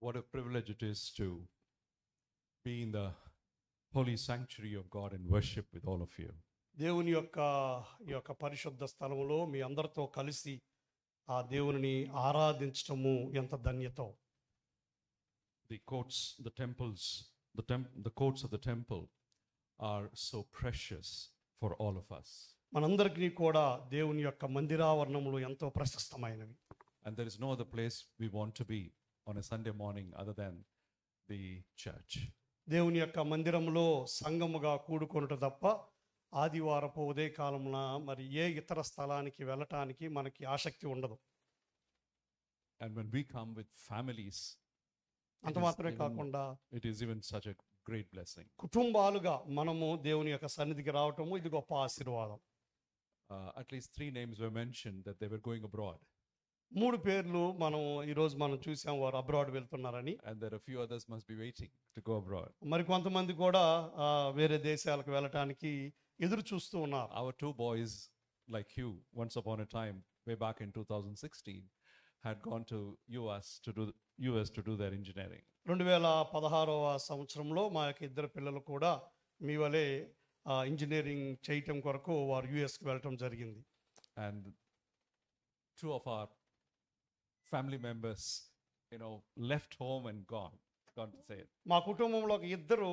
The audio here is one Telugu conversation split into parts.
What a privilege it is to be in the holy sanctuary of God and worship with all of you. దేవుని యొక్క ఈ యొక్క పరిశుద్ధ స్థలములో మీ అందరితో కలిసి ఆ దేవుని ఆరాధించటము ఎంత ధన్యతో. The courts, the temples, the courts of the temple are so precious for all of us. మనందరికీ కూడా దేవుని యొక్క మందిరావరణములు ఎంతో ప్రశస్తమైనవి. And there is no other place we want to be on a Sunday morning other than the church. దేవుని యొక్క మందిరములో సంఘముగా కూడుకొనుట తప్ప ఆదివారపు ఉదయకాలమున మరి ఏ ఇతర స్థలానికి వెళ్ళటానికి మనకి ఆసక్తి ఉండదు. And when we come with families, అంత మాత్రమే కాకుండా it is even such a great blessing. కుటుంబాలుగా మనము దేవుని యొక్క సన్నిధికి రావటము ఇది గొప్ప ఆశీర్వాదం. At least 3 names were mentioned that they were going abroad. 3 పేర్లు ఈరోజు మనం చూసాం, వారు abroad వెళ్తున్నారని. And there are a few others must be waiting to go abroad. మరి కొంతమంది కూడా వేరే దేశాలకు వెళ్ళటానికి ఎదురు చూస్తూ ఉన్నారు. Our 2 boys, like you, once upon a time, way back in 2016, had gone to US to do their engineering. 2016వ సంవత్సరంలో మా యొక్క 2 పిల్లలు కూడా మీ వలె ఇంజనీరింగ్ చేయటం కొరకు వారు యుఎస్కి వెళ్ళటం జరిగింది. And 2 of our family members, left home and gone to say it. మా కుటుంబంలో ఒక 2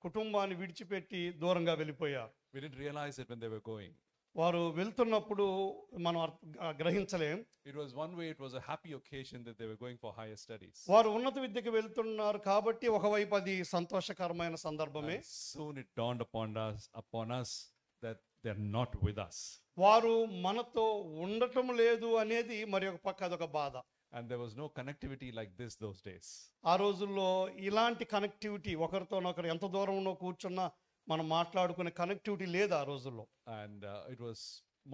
కుటుంబాన్ని విడిచిపెట్టి దూరంగా వెళ్ళిపోయారు. We didn't realize it when they were going. వారు వెళ్తున్నప్పుడు మనం గ్రహించలేం. It was one way, it was a happy occasion that they were going for higher studies. వారు ఉన్నత విద్యకు వెళ్తున్నారు కాబట్టి ఒకవైపు అది సంతోషకరమైన సందర్భమే. And soon it dawned upon us that they're not with us. వారు మనతో ఉండటం లేదు అనేది మరి ఒక పక్క అదొక బాధ. And there was no connectivity like this those days. ఆ రోజుల్లో ఇలాంటి కనెక్టివిటీ, ఒకరితోనొకరు ఎంత దూరంలో కూర్చున్నా మనం మాట్లాడుకునే కనెక్టివిటీ లేదు ఆ రోజుల్లో. And it was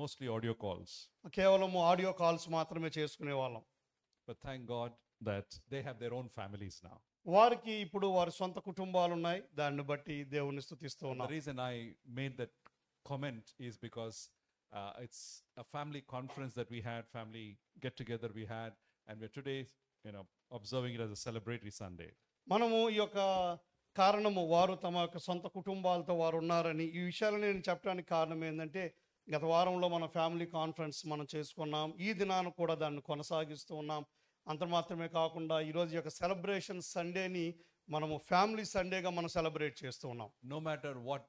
mostly audio calls. కేవలం ఆడియో కాల్స్ మాత్రమే చేసుకునే వాళ్ళం. But thank God that they have their own families now. వారికి ఇప్పుడు వారి సొంత కుటుంబాలు ఉన్నాయి. దాన్ని బట్టి దేవుని స్తుతిస్తూ The ఉన్నాం. reason I made that comment is because it's a family conference that we had, family get together we had, and we're today observing it as a celebratory Sunday. మనము ఈ యొక్క కారణము, వారు తమ యొక్క సొంత కుటుంబాలతో వారు ఉన్నారని ఈ విషయాలు నేను చెప్పడానికి కారణం ఏంటంటే, గత వారంలో మన ఫ్యామిలీ కాన్ఫరెన్స్ మనం చేసుకున్నాం. ఈ దినాన్ని కూడా దాన్ని కొనసాగిస్తూ ఉన్నాం. అంత మాత్రమే కాకుండా ఈరోజు యొక్క సెలబ్రేషన్ సండేని మనము ఫ్యామిలీ సండేగా మనం సెలబ్రేట్ చేస్తూ ఉన్నాం. No matter what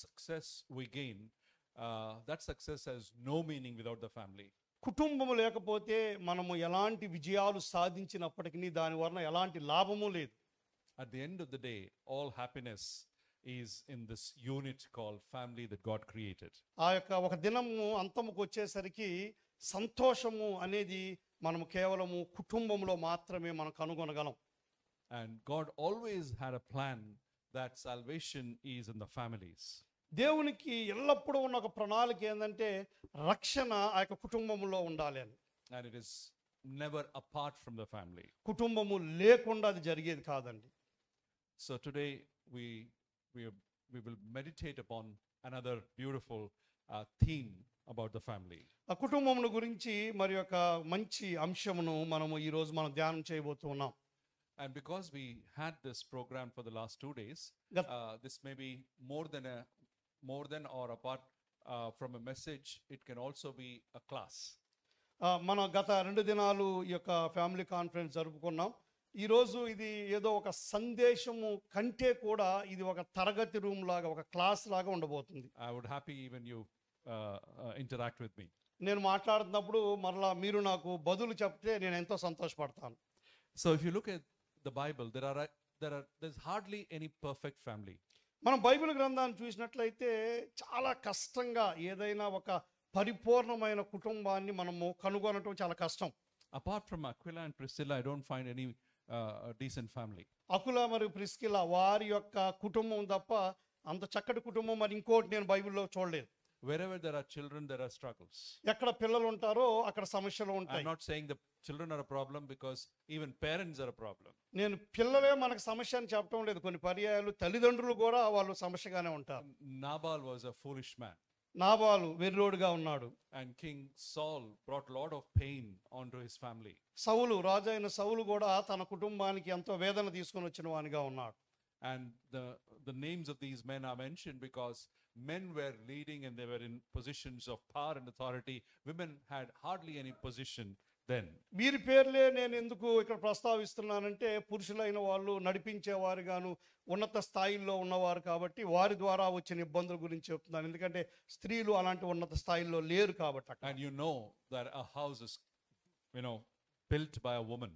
success we gain, that success has no meaning without the family. కుటుంబము లేకపోతే మనము ఎలాంటి విజయాలు సాధించినప్పటికీ దాని వలన ఎలాంటి లాభము లేదు. At the end of the day, all happiness is in this unit called family that God created. ఆ యొక్క ఒక దినము అంతముకు వచ్చేసరికి సంతోషము అనేది మనము కేవలము కుటుంబంలో మాత్రమే మనం కనుగొనగలం. And God always had a plan that salvation is in the families. దేవునికి ఎల్లప్పుడూ ఉన్న ఒక ప్రణాళిక ఏంటంటే రక్షణ ఆ యొక్క కుటుంబంలో ఉండాలి అని. And it is never apart from the family. కుటుంబము లేకుండా అది జరిగేది కాదండి. So today we will meditate upon another beautiful theme about the family. ఆ కుటుంబమును గురించి మరి ఒక మంచి అంశమును మనము ఈ రోజు మనం ధ్యానం చేయబోతున్నాం. And because we had this program for the last 2 days, this may be more than or apart from a message, it can also be a class. మనం గత 2 దినాలు ఈ యొక్క ఫ్యామిలీ కాన్ఫరెన్స్ జరుపుకున్నాం. ఈరోజు ఇది ఏదో ఒక సందేశము కంటే కూడా ఇది ఒక తరగతి రూమ్ లాగా, ఒక క్లాస్ లాగా ఉండబోతుంది. I would happy even you interact with me. నేను మాట్లాడుతున్నప్పుడు మరలా మీరు నాకు బదులు చెప్తే నేను ఎంతో సంతోషపడతాను. So if you look at the Bible, there's hardly any perfect family. మనం బైబిల్ గ్రంథాన్ని చూసినట్లయితే చాలా కష్టంగా ఏదైనా ఒక పరిపూర్ణమైన కుటుంబాన్ని మనము కనుగొనటం చాలా కష్టం. Apart from Aquila and Priscilla, I don't find any decent family. అకుల మరియు ప్రిస్కిలా వారి యొక్క కుటుంబం తప్ప అంత చక్కటి కుటుంబం మరి ఇంకోటి నేను బైబిల్లో చూడలేదు. Wherever there are children, there are struggles. ఎక్కడ పిల్లలు ఉంటారో అక్కడ సమస్యలు ఉంటాయి. I'm not saying the children are a problem, because even parents are a problem. నేను పిల్లలే మనకు సమస్య అని చెప్పడం లేదు. కొన్ని పర్యాయాలు తల్లిదండ్రులు కూడా వాళ్ళు సమస్యగానే ఉంటారు. Nabal was a foolish man. నాబాలు వెర్రోడుగా ఉన్నాడు. And King Saul brought a lot of pain onto his family. సౌలు రాజైన సౌలు కూడా తన కుటుంబానికి ఎంతో వేదన తీసుకొని వచ్చిన వానిగా ఉన్నాడు. And the names of these men are mentioned because men were leading and they were in positions of power and authority. Women had hardly any position then. వీరి పేర్లే నేను ఎందుకు ఇక్కడ ప్రస్తావిస్తున్నానంటే పురుషులైన వాళ్ళు నడిపించేవారు గాను ఉన్నత స్థాయిల్లో ఉన్నవారు కాబట్టి వారి ద్వారా వచ్చిన ఇబ్బందుల గురించి చెప్తున్నాను. ఎందుకంటే స్త్రీలు అలాంటి ఉన్నత స్థాయిల్లో లేరు కాబట్టి అక్కడ. And you know that a house is, built by a woman.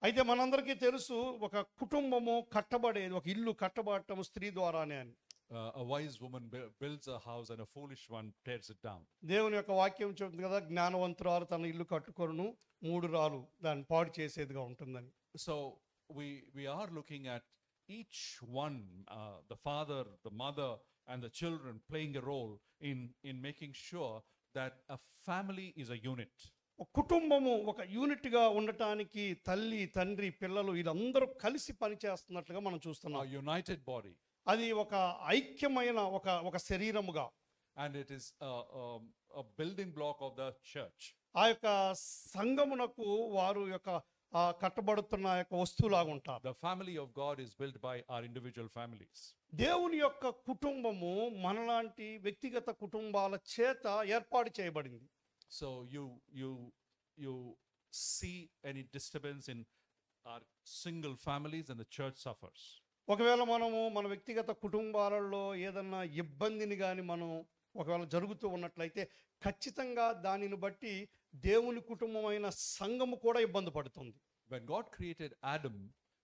అయితే మనందరికీ తెలుసు ఒక కుటుంబము కట్టబడేది, ఒక ఇల్లు కట్టబడటం స్త్రీ ద్వారానే అని. A wise woman builds a house and a foolish one tears it down. దేవుని యొక్క వాక్యం చెబుతుంది కదా, జ్ఞానవంతురాలు తన ఇల్లు కట్టుకొనును, మూడు రాలు దాన్ని పాడు చేసేదిగా ఉంటుందని. So we are looking at each one, the father, the mother, and the children playing a role in making sure that a family is a unit. ఒక కుటుంబము ఒక యూనిట్ గా ఉండటానికి తల్లి, తండ్రి, పిల్లలు వీళ్ళందరూ కలిసి పనిచేస్తున్నట్లుగా మనం చూస్తున్నాం. A united body. అది ఒక ఐక్యమైన ఒక శరీరముగా. And it is a building block of the church. ఆ యొక్క సంఘమునకు వారు యొక్క కట్టబడుతున్న యొక్క వస్తువులాగా ఉంటారు. The family of God is built by our individual families. దేవుని యొక్క కుటుంబము మనలాంటి వ్యక్తిగత కుటుంబాల చేత ఏర్పాటు చేయబడింది. So you see any disturbance in our single families and the church suffers. ఒకవేళ మనము మన వ్యక్తిగత కుటుంబాలలో ఏదన్నా ఇబ్బందిని కానీ మనం ఒకవేళ జరుగుతూ ఉన్నట్లయితే ఖచ్చితంగా దానిని బట్టి దేవుని కుటుంబమైన సంఘము కూడా ఇబ్బంది పడుతుంది. When God created Adam,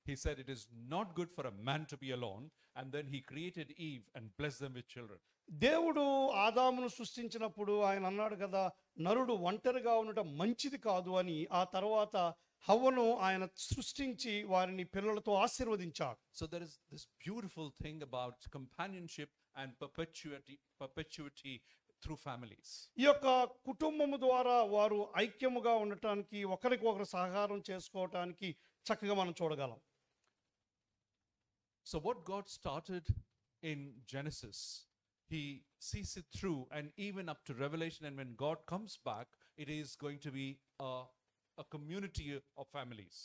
he said it is not good for a man to be alone, and then he created Eve and blessed them with children. దేవుడు ఆదామును సృష్టించినప్పుడు ఆయన అన్నాడు కదా, నరుడు ఒంటరిగా ఉండటం మంచిది కాదు అని. ఆ తర్వాత హవ్వను ఆయన సృష్టించి వారిని పిల్లలతో ఆశీర్వదించాడు. So there is this beautiful thing about companionship and perpetuity through families. ఈ యొక్క కుటుంబము ద్వారా వారు ఐక్యముగా ఉండటానికి, ఒకరికొకరు సహకారం చేసుకోవటానికి చక్కగా మనం చూడగలం. So what God started in Genesis, he sees it through, and even up to Revelation, and when God comes back, it is going to be a community of families.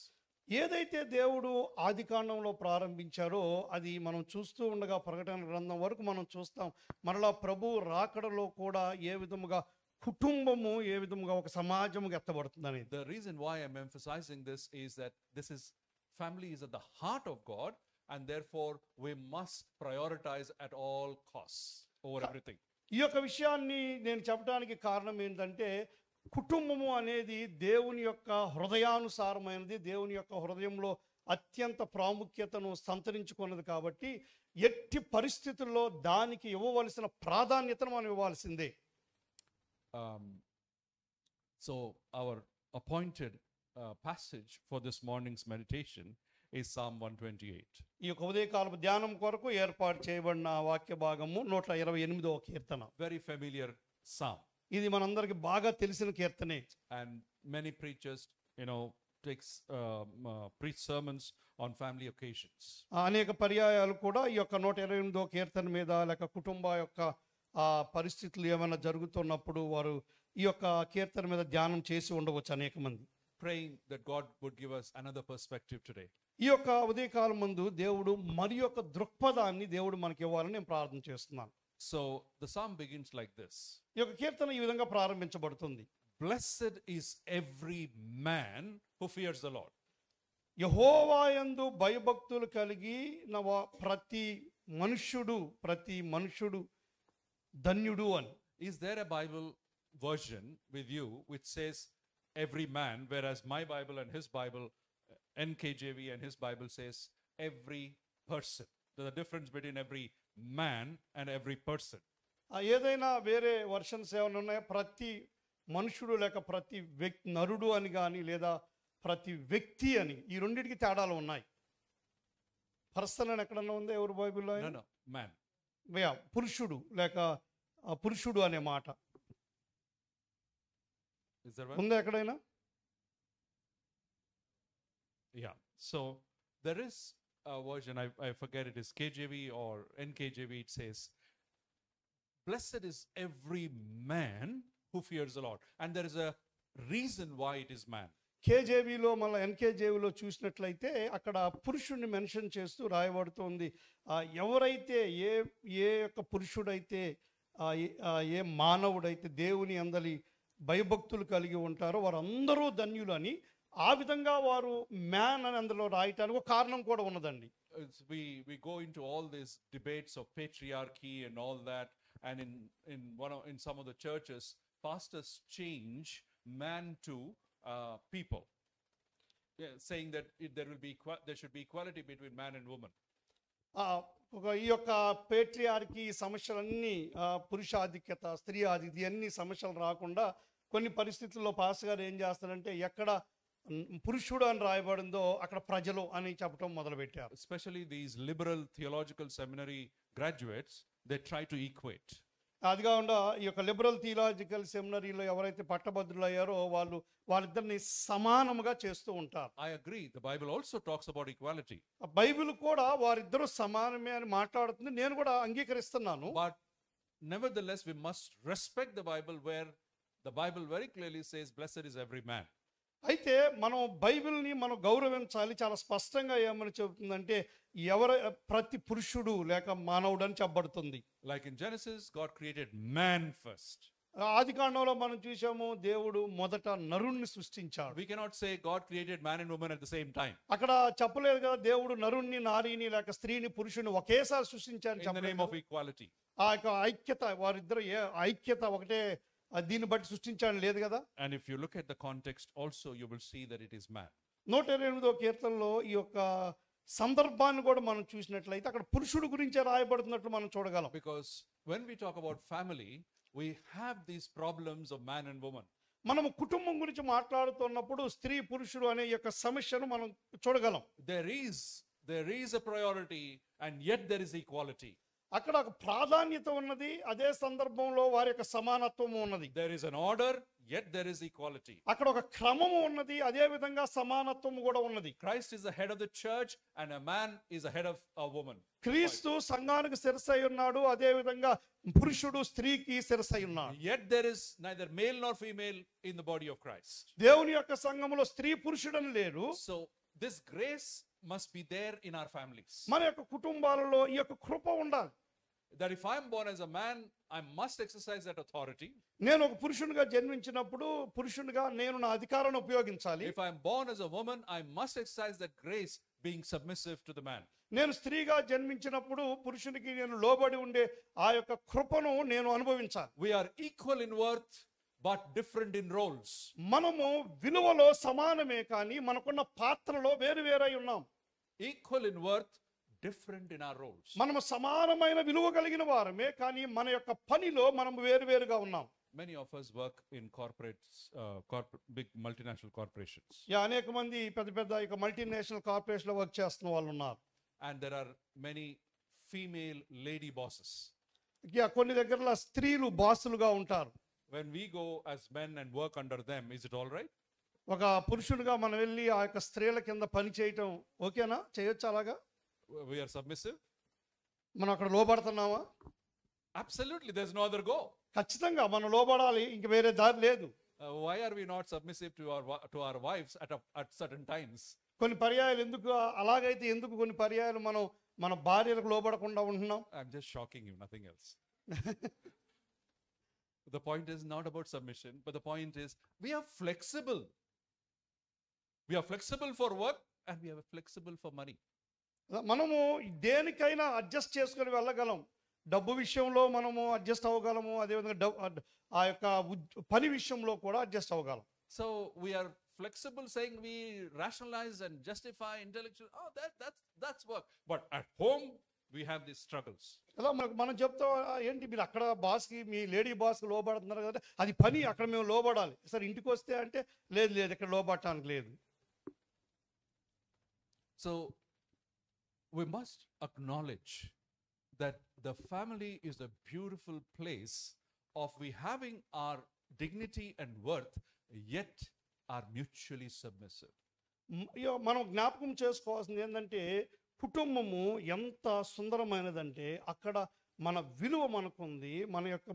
ఏదైతే దేవుడు ఆదికాండంలో ప్రారంభించారో అది మనం చూస్తూ ఉండగా ప్రకటన గ్రంథం వరకు మనం చూస్తాం. మరలా ప్రభు రాకడలో కూడా ఏ విధముగా కుటుంబము ఏ విధముగా ఒక సమాజముగా ఎత్తబడుతుందని. The reason why I'm emphasizing this is that family is at the heart of God, and therefore we must prioritize at all costs over everything. ఈ యొక్క విషయాన్ని నేను చెప్పడానికి కారణం ఏంటంటే కుటుంబము అనేది దేవుని యొక్క హృదయానుసారమైనది, దేవుని యొక్క హృదయంలో అత్యంత ప్రాముఖ్యతను సంతరించుకున్నది కాబట్టి ఎట్టి పరిస్థితుల్లో దానికి ఇవ్వవలసిన ప్రాధాన్యతను మనం ఇవ్వాల్సిందే. So our appointed passage for this morning's meditation is Psalm 128. ఈ యొక్క ఉదయకాలపు ధ్యానం కొరకు ఏర్పాటు చేయబడిన వాక్య భాగము 128వ కీర్తన. Very familiar psalm. ఇది మనందరికి బాగా తెలిసిన కీర్తనే. And many preachers, preach sermons on family occasions. అనేక పర్యాయాలు కూడా ఈ యొక్క 128వ కీర్తన మీద లేక కుటుంబ యొక్క పరిస్థితులు ఏమైనా జరుగుతున్నప్పుడు వారు ఈ యొక్క కీర్తన మీద ధ్యానం చేసి ఉండవచ్చు అనేక మంది. Praying that God would give us another perspective today. ఈ యొక్క ఉదయకాలం ముందు దేవుడు మరి యొక్క దృక్పథాన్ని దేవుడు మనకి ఇవ్వాలని నేను ప్రార్థన చేస్తున్నాను. So the psalm begins like this. ఈ యొక్క కీర్తన ఈ విధంగా ప్రారంభించబడుతుంది. Blessed is every man who fears the Lord. యెహోవా యందు భయభక్తులు కలిగి ప్రతి మనుష్యుడు ధన్యుడు అని. Is there a Bible version with you which says every man, whereas my Bible and his Bible, NKJV and his Bible says every person? There's a difference between every man and every person. ఏదైనా వేరే వర్షన్స్ ఏమైనా ఉన్నాయా? ప్రతి మనుషుడు లేక ప్రతి నరుడు అని కానీ లేదా ప్రతి వ్యక్తి అని, ఈ రెండింటికి తేడాలు ఉన్నాయి. పర్సన్ అని ఎక్కడన్నా ఉందా ఎవరు బైబిల్లో? No, man. పురుషుడు లేక పురుషుడు అనే మాట ఉందా ఎక్కడైనా? Yeah. So there is a version, I forget it is KJV or NKJV, it says blessed is every man who fears the Lord. And there is a reason why it is man. కేజేవిలో మళ్ళీ ఎన్కేజేవిలో చూసినట్లయితే అక్కడ పురుషుడిని మెన్షన్ చేస్తూ రాయబడుతోంది. ఎవరైతే ఏ యొక్క పురుషుడైతే ఏ మానవుడైతే దేవుని అందలి భయభక్తులు కలిగి ఉంటారో వారందరూ ధన్యులని ఆ విధంగా వారు మ్యాన్ అని అందులో రాయటానికి ఒక కారణం కూడా ఉన్నదండి. We go into all these debates of patriarchy and all that, and in some of the churches pastors change man to people, saying that there should be equality between man and woman. ఈ యొక్క పేట్రియార్కీ సమస్యలన్నీ పురుషాధిక్యత స్త్రీ ఆధిక్యత అన్ని సమస్యలు రాకుండా కొన్ని పరిస్థితుల్లో పాస్ గారు ఏం చేస్తారంటే ఎక్కడ పురుషుడు అని రాయబడిందో అక్కడ ప్రజలు అని చెప్పడం మొదలుపెట్టారు. Especially these liberal theological seminary graduates, they try to equate. అది కాకుండా ఈ యొక్క లిబరల్ థియలాజికల్ సెమినరీలో ఎవరైతే పట్టభద్రులు అయ్యారో వాళ్ళిద్దరిని సమానముగా చేస్తూ ఉంటారు. I agree, the Bible also talks about equality. Bible కూడా వారిద్దరూ సమానమే అని మాట్లాడుతుంది, నేను కూడా అంగీకరిస్తున్నాను. But nevertheless we must respect the Bible, where the Bible very clearly says blessed is every man. అయితే మనం బైబిల్ని మనం గౌరవించాలి. చాలా స్పష్టంగా ఏమని చెబుతుందంటే ప్రతి పురుషుడు లేక మానవుడు అని చెప్పబడుతుంది. Like in Genesis, God created man first. ఆదికాండంలో మనం చూసాము దేవుడు మొదట నరుణ్ణి సృష్టించాడు. We cannot say God created man and woman at the same time. అక్కడ చెప్పలేదు కదా దేవుడు నరుణ్ణి నారీని లేక స్త్రీని పురుషుని ఒకేసారి సృష్టించాడని In the name of equality. ఆ యొక్క ఐక్యత వారిద్దరు ఐక్యత ఒకటే దీన్ని బట్టి సృష్టించాడని లేదు కదా. And if you look at the context also, you will see that it is man. 128వ కీర్తనలో ఈ యొక్క సందర్భాన్ని కూడా మనం చూసినట్లయితే అక్కడ పురుషుడు గురించే రాయబడుతున్నట్లు మనం చూడగలం. Because when we talk about family, we have these problems of man and woman. మనము కుటుంబం గురించి మాట్లాడుతున్నప్పుడు స్త్రీ పురుషుడు అనే యొక్క సమస్యను మనం చూడగలం. There is a priority, and yet there is equality. అక్కడ ఒక ప్రాధాన్యత ఉన్నది, అదే సందర్భంలో వారి యొక్క సమానత్వము ఉన్నది. There is an order, yet there is equality. అక్కడ ఒక క్రమము ఉన్నది, అదే విధంగా సమానత్వము కూడా ఉన్నది. Christ is the head of the church, and a man is the head of a woman. క్రీస్తు సంఘానికి శిరస్సై ఉన్నాడు, అదే విధంగా పురుషుడు స్త్రీకి శిరస్సై ఉన్నాడు. Yet there is neither male nor female in the body of Christ. దేవుని యొక్క సంఘములో స్త్రీ పురుషుడని లేరు. So this grace must be there in our families. మన యొక్క కుటుంబాలలో ఈ యొక్క కృప ఉండాలి. That if I am born as a man, I must exercise that authority. నేను ఒక పురుషునిగా జన్మించినప్పుడు పురుషునిగా నేను నా అధికారాన్ని ఉపయోగించాలి. If I am born as a woman, I must exercise that grace, being submissive to the man. నేను స్త్రీగా జన్మించినప్పుడు పురుషునికి నేను లోబడి ఉండే ఆ యొక్క కృపను నేను అనుభవించాలి. We are equal in worth, but different in roles. మనము విలువలో సమానమే కానీ మనకున్న పాత్రలో వేరువేరై ఉన్నాం. Equal in worth, different in our roles. మనము సమానమైన విలువ కలిగిన వారమే కానీ మన యొక్క పనిలో మనం వేరువేరుగా ఉన్నాం. Many of us work in big multinational corporations. అనేక మంది పెద్ద ఇక మల్టీనేషనల్ కార్పొరేషన్ లో వర్క్ చేస్తున్న వాళ్ళు ఉన్నారు. And there are many female lady bosses. కొన్ని దగ్గరలో స్త్రీలు బాసులుగా ఉంటారు. When we go as men and work under them, is it all right? ఒక పురుషుడిగా మనం వెళ్ళి ఆ యొక్క స్త్రీల కింద పని చేయటం ఓకేనా? చేయొచ్చు అలాగా? We are submissive? మనం అక్కడ లోబడుతున్నామా? Absolutely, there's no other go. ఖచ్చితంగా మనం లోబడాలి, ఇంక వేరే దారి లేదు. Why are we not submissive to our wives at certain times? కొన్ని పర్యాయాలు ఎందుకు అలాగైతే ఎందుకు కొన్ని పర్యాయాలు మనం మన భార్యలకు లోబడకుండా ఉంటున్నాం? I'm just shocking you, nothing else. The point is not about submission, but the point is we are flexible. We are flexible for work and we are flexible for money. మనము దేనికైనా అడ్జస్ట్ చేసుకొని వెళ్ళగలం. డబ్బు విషయంలో మనము అడ్జస్ట్ అవ్వగలము, అదేవిధంగా ఆ యొక్క పని విషయంలో కూడా adjust అవ్వగలం. So we are flexible, saying we rationalize and justify intellectual. Oh, that's work. But at home we have these struggles. అలా మనం చెప్తాం, ఏంటి మీరు అక్కడ బాస్కి మీ లేడీ బాస్కి లోబడుతున్నారు కదా, అది పని, అక్కడ మేము లోబడాలి. సరే ఇంటికి వస్తే అంటే లేదు ఇక్కడ లోబడటానికి లేదు. So we must acknowledge that the family is a beautiful place of we having our dignity and worth, yet are mutually submissive. మనం జ్ఞాపకం చేసుకోవాల్సింది ఏంటంటే కుటుంబము ఎంత సుందరమైనదంటే అక్కడ మన విలువ మనకుంది,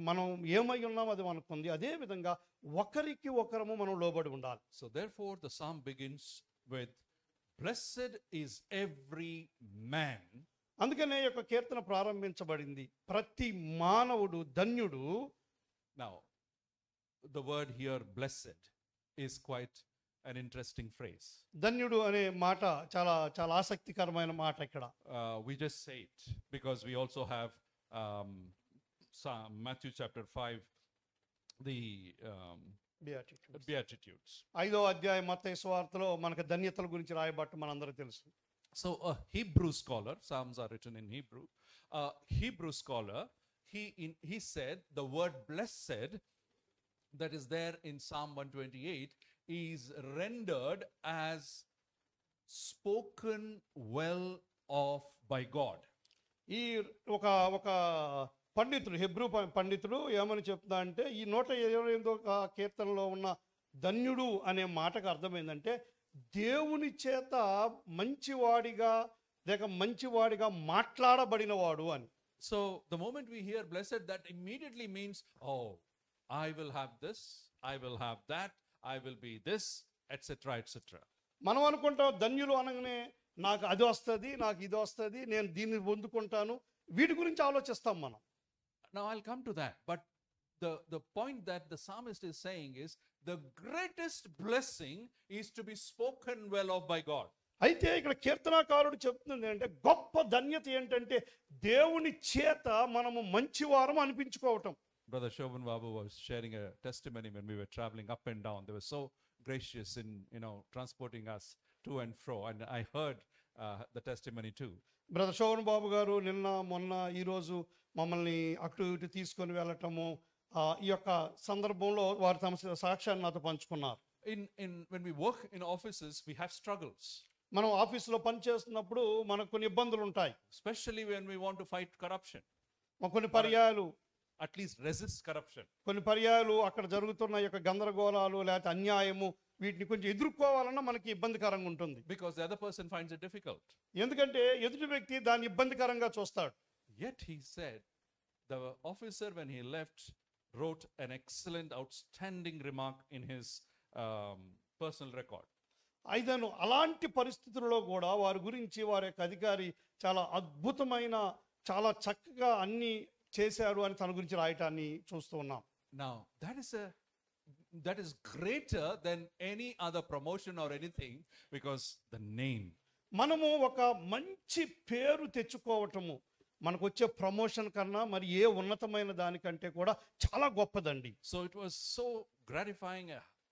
మనం ఏమై ఉన్నామో అది మనకుంది. అదే విధంగా ఒకరికి ఒకరము మనం లోబడి ఉండాలి. So therefore the psalm begins with, blessed is every man. అందుకనే ఈ యొక్క కీర్తన ప్రారంభించబడింది, ప్రతి మానవుడు ధన్యుడు. Now the word here, blessed, is quite an interesting phrase. ధన్యుడు అనే మాట చాలా చాలా ఆసక్తికరమైన మాట ఇక్కడ. We just say it because we also have Matthew chapter 5, the Beatitudes. 5వ అధ్యాయం మత్తయి సువార్తలో మనకు ధన్యతల గురించి రాయబట్టు మనందరికీ తెలుసు. So a Hebrew scholar, Psalms are written in Hebrew, a Hebrew scholar, he said the word blessed that is there in Psalm 128 is rendered as spoken well of by God. ఈ ఒక పండితుడు, హెబ్రూ పండితుడు ఏమని చెప్తున్నా అంటే, ఈ 128వ కీర్తనలో ఉన్న ధన్యుడు అనే మాటకు అర్థమైందంటే దేవుని చేత మంచివాడిగా లేక మంచివాడిగా మాట్లాడబడినవాడు అని. So the moment we hear blessed, that immediately means, oh, I will have this, I will have that, I will be this, etc., etc. మనం అనుకుంటాం ధన్యులు అనగానే నాకు అది వస్తుంది, నాకు ఇది వస్తుంది, నేను దీన్ని పొందుకుంటాను, వీటి గురించి ఆలోచిస్తాం మనం. Now I'll come to that, but the point that the psalmist is saying is the greatest blessing is to be spoken well of by God. అయితే ఇక్కడ కీర్తనాకారుడు చెప్తుంది అంటే గొప్ప ధన్యత ఏంటంటే దేవుని చేత మనము మంచివారం అనిపించుకోవటం. Brother Shobhan Babu was sharing a testimony when we were traveling up and down. They were so gracious in transporting us to and fro, and I heard the testimony too. Brother Shobhan Babu గారు నిన్న మొన్న ఈరోజు మమ్మల్ని అటు ఇటు తీసుకొని వెళ్ళటము, ఈ యొక్క సందర్భంలో వారు తమ సాక్ష్యాన్ని నాతో పంచుకున్నారు. When we work in offices, we have struggles. మనం ఆఫీసులో పని చేస్తున్నప్పుడు మనకు కొన్ని ఇబ్బందులు ఉంటాయి. Especially when we want to fight corruption. కొన్ని పర్యాయాలు at least resist corruption. కొన్ని పర్యాయాలు అక్కడ జరుగుతున్న యొక్క గందరగోళాలు లేకపోతే అన్యాయము వీటిని కొంచెం ఎదుర్కోవాలన్నా మనకి ఇబ్బందికరంగా ఉంటుంది. Because the other person finds it difficult. ఎందుకంటే ఎదుటి వ్యక్తి దాన్ని ఇబ్బందికరంగా చూస్తాడు. Yet he said, the officer when he left wrote an excellent, outstanding remark in his personal record. అయిదను అలాంటి పరిస్థితుల్లో కూడా వారి గురించి వారి యొక్క అధికారి చాలా అద్భుతమైన, చాలా చక్కగా అన్ని చేశారు అని తన గురించి రాయటాన్ని చూస్తూ ఉన్నాం. Now that is greater than any other promotion or anything, because the name. మనము ఒక మంచి పేరు తెచ్చుకోవటము మనకు వచ్చే ప్రమోషన్ కన్నా మరి ఏ ఉన్నతమైన దానికంటే కూడా చాలా గొప్పదండి. So it was so gratifying,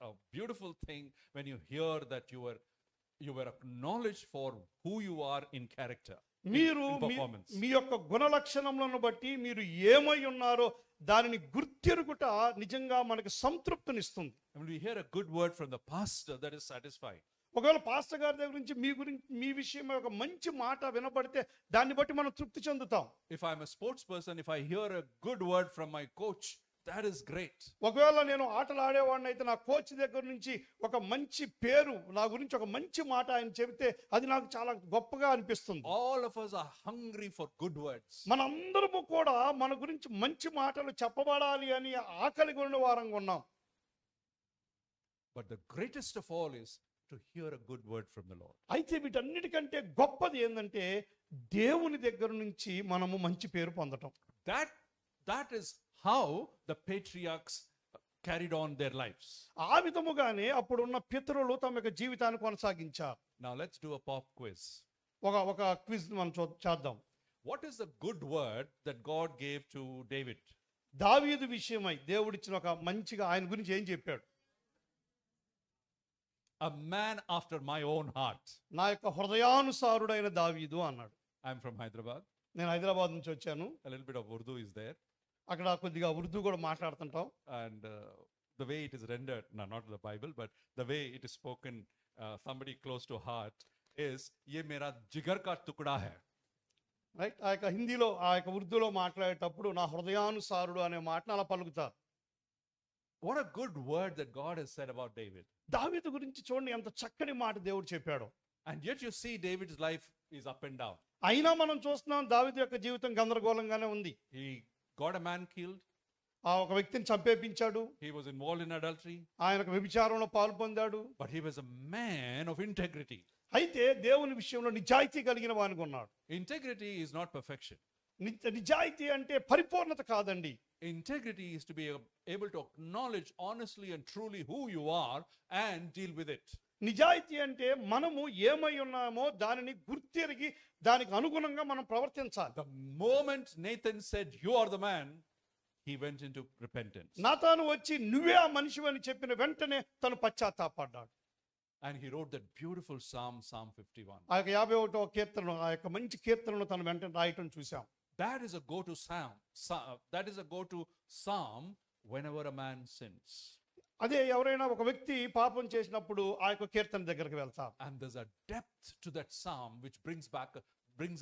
a beautiful thing when you hear that you were acknowledged for who you are in character. మీరు మీ యొక్క గుణ లక్షణములను బట్టి మీరు ఏమై ఉన్నారో దానిని గుర్తెరుగుట నిజంగా మనకు సంతృప్తినిస్తుంది. When we hear a good word from the pastor, that is satisfying. ఒకవేళ పాస్టర్ గారి దగ్గర నుంచి మీ విషయం ఒక మంచి మాట వినబడితే దాన్ని బట్టి మనం తృప్తి చెందుతాం. If I'm a sports person, if I hear a good word from my coach, that is great. ఒకవేళ నేను ఆటలు ఆడేవాడిని అయితే నా కోచ్ దగ్గర నుంచి ఒక మంచి పేరు, నా గురించి ఒక మంచి మాట ఆయన చెబితే అది నాకు చాలా గొప్పగా అనిపిస్తుంది. All of us are hungry for good words. మనందరము కూడా మన గురించి మంచి మాటలు చెప్పబడాలి అని ఆకలి కొన్న వారంగా ఉన్నాం. But the greatest of all is to hear a good word from the Lord. అయితే వీటన్నిటికంటే గొప్పది ఏంటంటే దేవుని దగ్గర నుంచి మనము మంచి పేరు పొందటం. That is how the patriarchs carried on their lives. ఆ విధముగానే అప్పుడున్న పితరులు తమ యొక్క జీవితాన్ని కొనసాగించారు. Now let's do a pop quiz. ఒక క్విజ్ మనం చేద్దాం. What is the good word that God gave to David? దావీదు విషయమై దేవుడిచ్చిన ఒక మంచిగా ఆయన గురించి ఏం చెప్పాడు? A man after my own heart. నా యొక్క హృదయానుసారుడైన దావీదు అన్నాడు. I'm from Hyderabad. నేను హైదరాబాద్ నుంచి వచ్చాను. A little bit of Urdu is there. అక్కడ కొద్దిగా ఉర్దూ కూడా మాట్లాడుతుంటాం. And the way it is rendered, not the Bible, but the way it is spoken, somebody close to heart, is ye mera jigar ka tukda hai. Right. ఆ యొక్క హిందీలో ఆ యొక్క ఉర్దూలో మాట్లాడేటప్పుడు నా హృదయానుసారుడు అనే మాటను అలా పలుకుతారు. What a good word that God has said about David. దావీదు గురించి చూడండి ఎంత చక్కని మాట దేవుడు చెప్పాడు. And yet you see David's life is up and down. అయినా మనం చూస్తున్నాం దావీదు యొక్క జీవితం గందరగోళంగానే ఉంది. He got a man killed. ఆ ఒక వ్యక్తిని చంపేపించాడు. He was involved in adultery. ఆయనకు వ్యభిచారంలో పాల్పొందాడు. But he was a man of integrity. అయితే దేవుని విషయంలో నిజాయితీ కలిగిన వానికి ఉన్నాడు. Integrity is not perfection. నిజాయితీ అంటే పరిపూర్ణత కాదండి. Integrity is to be able to acknowledge honestly and truly who you are and deal with it. నిజాయితీ అంటే మనము ఏమై ఉన్నామో దానిని గుర్తెరిగి దానికి అనుగుణంగా మనం ప్రవర్తించాలి. The moment Nathan said, "You are the man," he went into repentance. నాతాను వచ్చి నువ్వే ఆ మనిషివి అని చెప్పిన వెంటనే తను పశ్చాత్తాపడ్డాడు. And he wrote that beautiful psalm, Psalm 51. ఆ యొక్క 51వ కీర్తన, ఆ యొక్క మంచి కీర్తనను తను వెంటనే రాయటం చూసాం. That is a go-to psalm. That is a go-to psalm whenever a man sins. అదే ఎవరైనా ఒక వ్యక్తి పాపం చేసినప్పుడు ఆ యొక్క కీర్తన దగ్గరికి వెళ్తారు. And there's a depth to that psalm which brings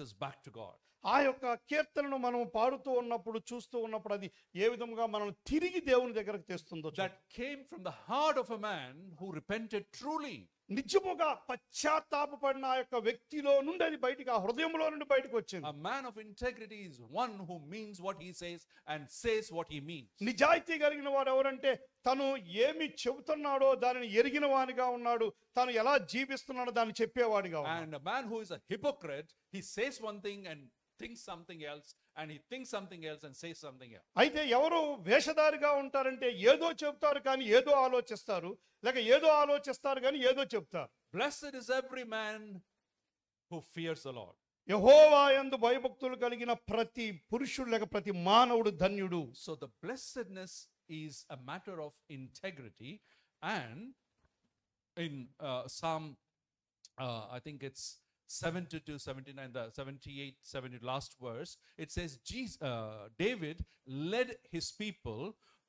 us back to God. ఆ యొక్క కీర్తనను మనం పాడుతూ ఉన్నప్పుడు చూస్తూ ఉన్నప్పుడు అది ఏ విధంగా మనల్ని తిరిగి దేవుని దగ్గరకు తెస్తుందో. That came from the heart of a man who repented truly. నిజముగా పశ్చాత్తాపపడిన ఆ యొక్క వ్యక్తిలో నుండి అది బయటికి, ఆ హృదయంలో నుండి బయటకు వచ్చింది. A man of integrity is one who means what he says and says what he means. నిజాయితీ కలిగిన వాడు ఎవరంటే తను ఏమి చెబుతున్నాడో దానిని ఎరిగిన వానిగా ఉన్నాడు, తను ఎలా జీవిస్తున్నాడో దాన్ని చెప్పేవాడిగా ఉన్నాడు. And a man who is a hypocrite, he says one thing and thinks something else, and he thinks something else and says something else. అయితే ఎవరు వేషధారిగా ఉంటారంటే ఏదో చెప్తారు కానీ ఏదో ఆలోచిస్తారు, లేక ఏదో ఆలోచిస్తారు కానీ ఏదో చెప్తారు. Blessed is every man who fears the Lord. యెహోవా యందు భయభక్తులు కలిగిన ప్రతి పురుషుడు లేక ప్రతి మానవుడు ధన్యుడు. So the blessedness is a matter of integrity. And in Psalm, I think it's 72, 79, the 78, 70 last verse, it says David led his people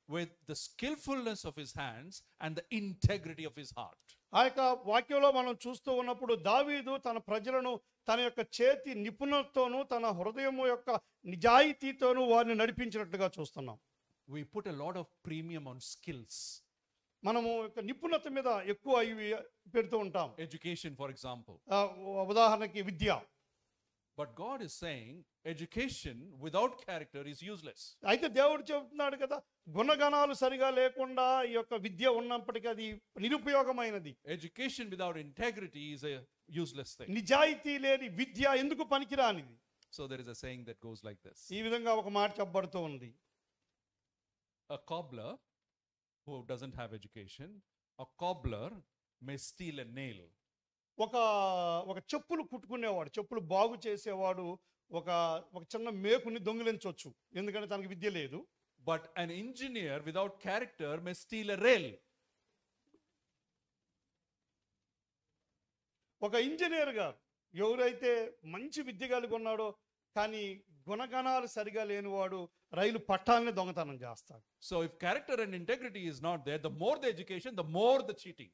with the skillfulness of his hands and the integrity of his heart. ఆ యొక్క వాక్యంలో మనం చూస్తూ ఉన్నప్పుడు దావీదు తన ప్రజలను తన యొక్క చేతి నిపుణతతోనూ తన హృదయం యొక్క నిజాయితీతోనూ వారిని నడిపించినట్లుగా చూస్తున్నాం. We put a lot of premium on skills. మనము యొక్క నిపుణత మీద ఎక్కువ ఇవి పెడుతూ ఉంటాం. Education, for example. ఉదాహరణకి విద్య. But God is saying education without character is useless. అయితే దేవుడు చెబుతున్నాడు కదా, గుణగణాలు సరిగా లేకుండా ఈ యొక్క విద్య ఉన్నప్పటికీ అది నిరుపయోగమైనది. Education without integrity is a useless thing. నిజాయితీ లేని విద్య ఎందుకు పనికిరానిది. So there is a saying that goes like this. ఈ విధంగా ఒక మాట చెప్పబడుతూ ఉంది. A cobbler who doesn't have education, a cobbler may steal a nail. ఒక చెప్పులు కుట్టుకునేవాడు, చెప్పులు బాగు చేసేవాడు ఒక చిన్న మేకుని దొంగిలించవచ్చు, ఎందుకంటే తనకి విద్య లేదు. But an engineer without character may steal a rail. ఒక ఇంజనీర్ గారు ఎవరైతే మంచి విద్య కలిగి ఉన్నాడో కానీ గుణగణాలు సరిగా లేనివాడు రైలు పట్టాలని దొంగతనం చేస్తాడు. So if character and integrity is not there, the more the education, the more the cheating.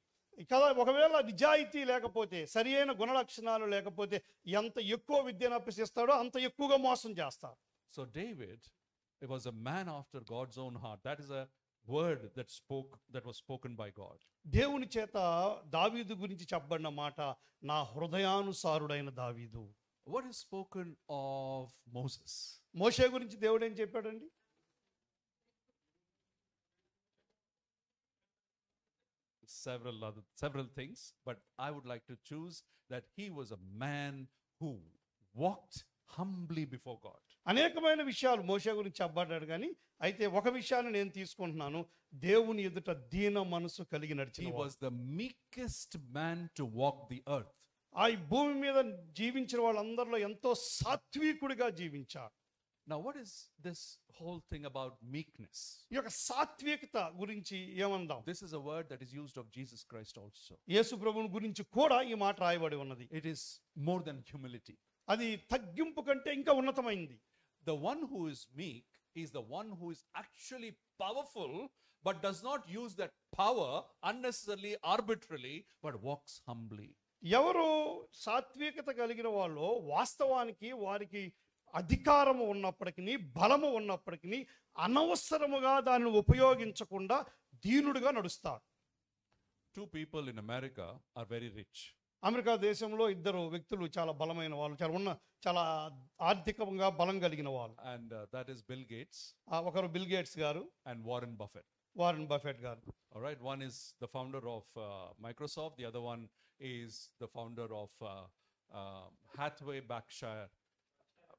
కదా, ఒకవేళ నిజాయితీ లేకపోతే, సరి అయిన గుణలక్షణాలు లేకపోతే ఎంత ఎక్కువ విద్యను అభ్యసిస్తాడో అంత ఎక్కువగా మోసం చేస్తాడు. So David, it was a man after God's own heart. That is a word that was spoken by God. దేవుని చేత దావీదు గురించి చెప్పబడిన మాట, నా హృదయానుసారుడైన దావీదు. What is spoken of Moses? మోషే గురించి దేవుడు ఏం చెప్పాడండి? Several things, but I would like to choose that he was a man who walked humbly before God. అనేకమైన విషయాలు మోషే గురించి చెప్పబడ్డాడు కానీ అయితే ఒక విషయాన్ని నేను తీసుకుంటున్నాను, దేవుని ఎదుట దీన మనసు కలిగి He నడిచిన was the meekest man to walk the earth. ఆ భూమి మీద జీవించిన వాళ్ళందరిలో ఎంతో సాత్వికుడిగా జీవించాడు. Now what is this whole thing about meekness? ఈ యొక్క సాత్వికత గురించి ఏమందాం? This is a word that is used of Jesus Christ also. యేసు ప్రభువుని గురించి కూడా ఈ మాట రాయబడి ఉన్నది. It is more than humility. అది తగ్గింపు కంటే ఇంకా ఉన్నతమైంది. The one who is meek is the one who is actually powerful but does not use that power unnecessarily, arbitrarily, but walks humbly. ఎవరు సాత్వికత కలిగిన వాళ్ళు వాస్తవానికి వారికి అధికారము ఉన్నప్పటికీ బలము ఉన్నప్పటికీ అనవసరముగా దాన్ని ఉపయోగించకుండా దీనుడిగా నడుస్తాడు. Two people in America are very rich. America దేశంలో ఇద్దరు వ్యక్తులు చాలా బలమైన వాళ్ళు, చాలా ఆర్థికంగా బలం కలిగిన వాళ్ళు. And that is Bill Gates ఒకరు బిల్ గేట్స్ గారు, and Warren Buffett. Warren Buffett గారు. All right, one is the founder of Microsoft, the other one is the founder of Hathaway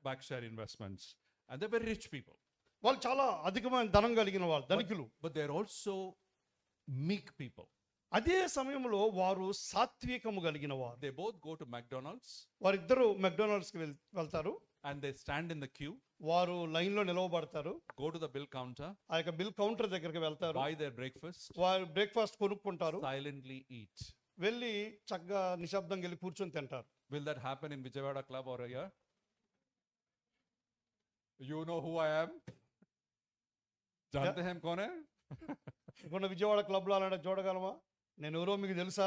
Berkshire Investments, and they're very rich people. వాళ్ళు చాలా అధికమైన ధనం కలిగిన వాళ్ళు, ధనికులు. But they're also meek people. అదే సమయంలో వారు సాత్వికము కలిగిన వారు. They both go to McDonald's వారిద్దరూ మెక్డొనాల్డ్స్కి వెళ్తారు. and they stand in the queue, వారు లైన్లో నిలవబడతారు. go to the bill counter, ఆ యొక్క బిల్ కౌంటర్ దగ్గరికి వెళ్తారు. buy their breakfast, వారు బ్రేక్ఫాస్ట్ కొనుక్కుంటారు. silently eat. వెళ్ళి చక్కగా నిశ్శబ్దంగా వెళ్ళి కూర్చొని తింటారు. Will that happen in Vijayawada Club or here? You know who I am? जानते हैं हम कौन है? ఇప్పుడు విజయవాడ క్లబ్లో అలాంటి చూడగలమా? నేను ఎవరో మీకు తెలుసా?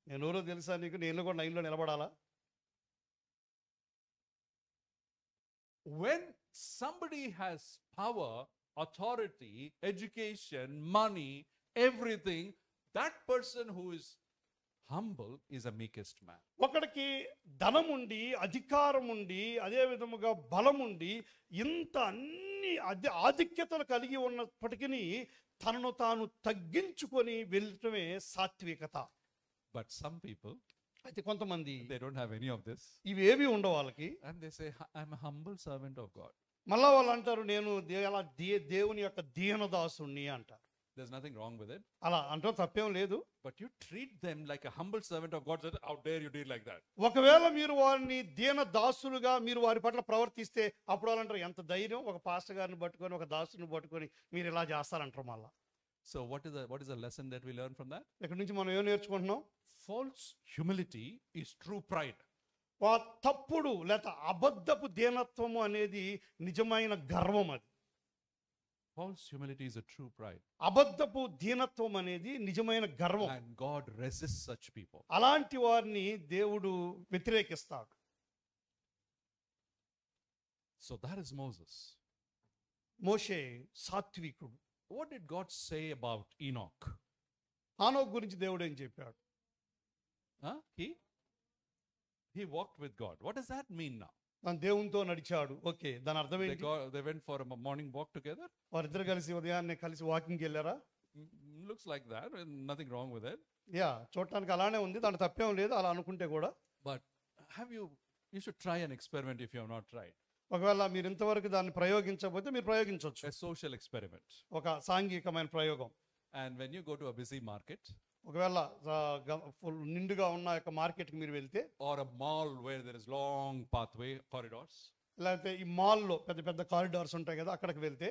నేను ఎవరో తెలుసా నీకు? నేను కూడా లైన్లో నిలబడాలా? When somebody has power, authority, education, money, everything, that person who is humble is a meekest man. ఒకడికి ధనం ఉండి, అధికారం ఉండి, అదే విధముగా బలం ఉండి, ఇంత అన్ని ఆధిక్యతలు కలిగి ఉన్నప్పటికీ తనను తాను తగ్గించుకొని వెళ్ళటమే సాత్వికత. But some people, అయితే కొంతమంది they don't have any of this, ఇవేవి ఉండవు వాళ్ళకి. and they say, I'm a humble servant of God. మళ్ళా వాళ్ళు అంటారు, నేను దేవుని యొక్క దీనదాసుణ్ణి అంటారు. There's nothing wrong with it, అలా అంటే తప్పేం లేదు. but you treat them like a humble servant of God. How dare you do it like that? ఒకవేళ మీరు వారిని దీనదాసులుగా మీరు వారి పట్ల ప్రవర్తిస్తే అప్పుడు వాళ్ళు అంటారు, ఎంత ధైర్యం ఒక పాస్టర్ గారిని పట్టుకొని, ఒక దాసుని పట్టుకొని మీరు ఇలా చేస్తారంటారు. మళ్ళా So what is the lesson that we learn from that? ఇక్కడ నుంచి మనం ఏం నేర్చుకుంటున్నాం? False humility is true pride. తప్పుడు లేక అబద్ధపు దీనత్వము అనేది నిజమైన గర్వం. అది False humility is a true pride. అబద్ధపు దీనత్వం అనేది నిజమైన గర్వం. And God resists such people. అలాంటి వారిని దేవుడు వ్యతిరేకిస్తాడు. So that is Moses. Moshe సాత్వికుడు. What did God say about Enoch? హానోకు గురించి దేవుడు ఏం చెప్పాడు? He walked with God. What does that mean now? తన దేవునితో నడిచాడు. ఓకే, దాని అర్థం ఏంటి? They went for a morning walk together. వారిద్దరు కలిసి ఉదయాన్నే కలిసి వాకింగ్కి వెళ్ళారా? Looks like that. Nothing wrong with it. Yeah, చూడటానికి అలానే ఉంది, దాని తప్పేం లేదు అలా అనుకుంటే కూడా. But you should try an experiment if you have not tried. ఒకవేళ మీరు ఇంతవరకు దాన్ని ప్రయోగించకపోతే మీరు ప్రయోగించవచ్చు. A social experiment. ఒక సాంఘికమైన ప్రయోగం. And when you go to a busy market, ఒకవేళ నిండుగా ఉన్న యొక్క మార్కెట్కి మీరు వెళ్తే, or a mall where there is long pathway corridors, లేకపోతే ఈ మాల్లో పెద్ద పెద్ద కారిడార్స్ ఉంటాయి కదా, అక్కడికి వెళ్తే,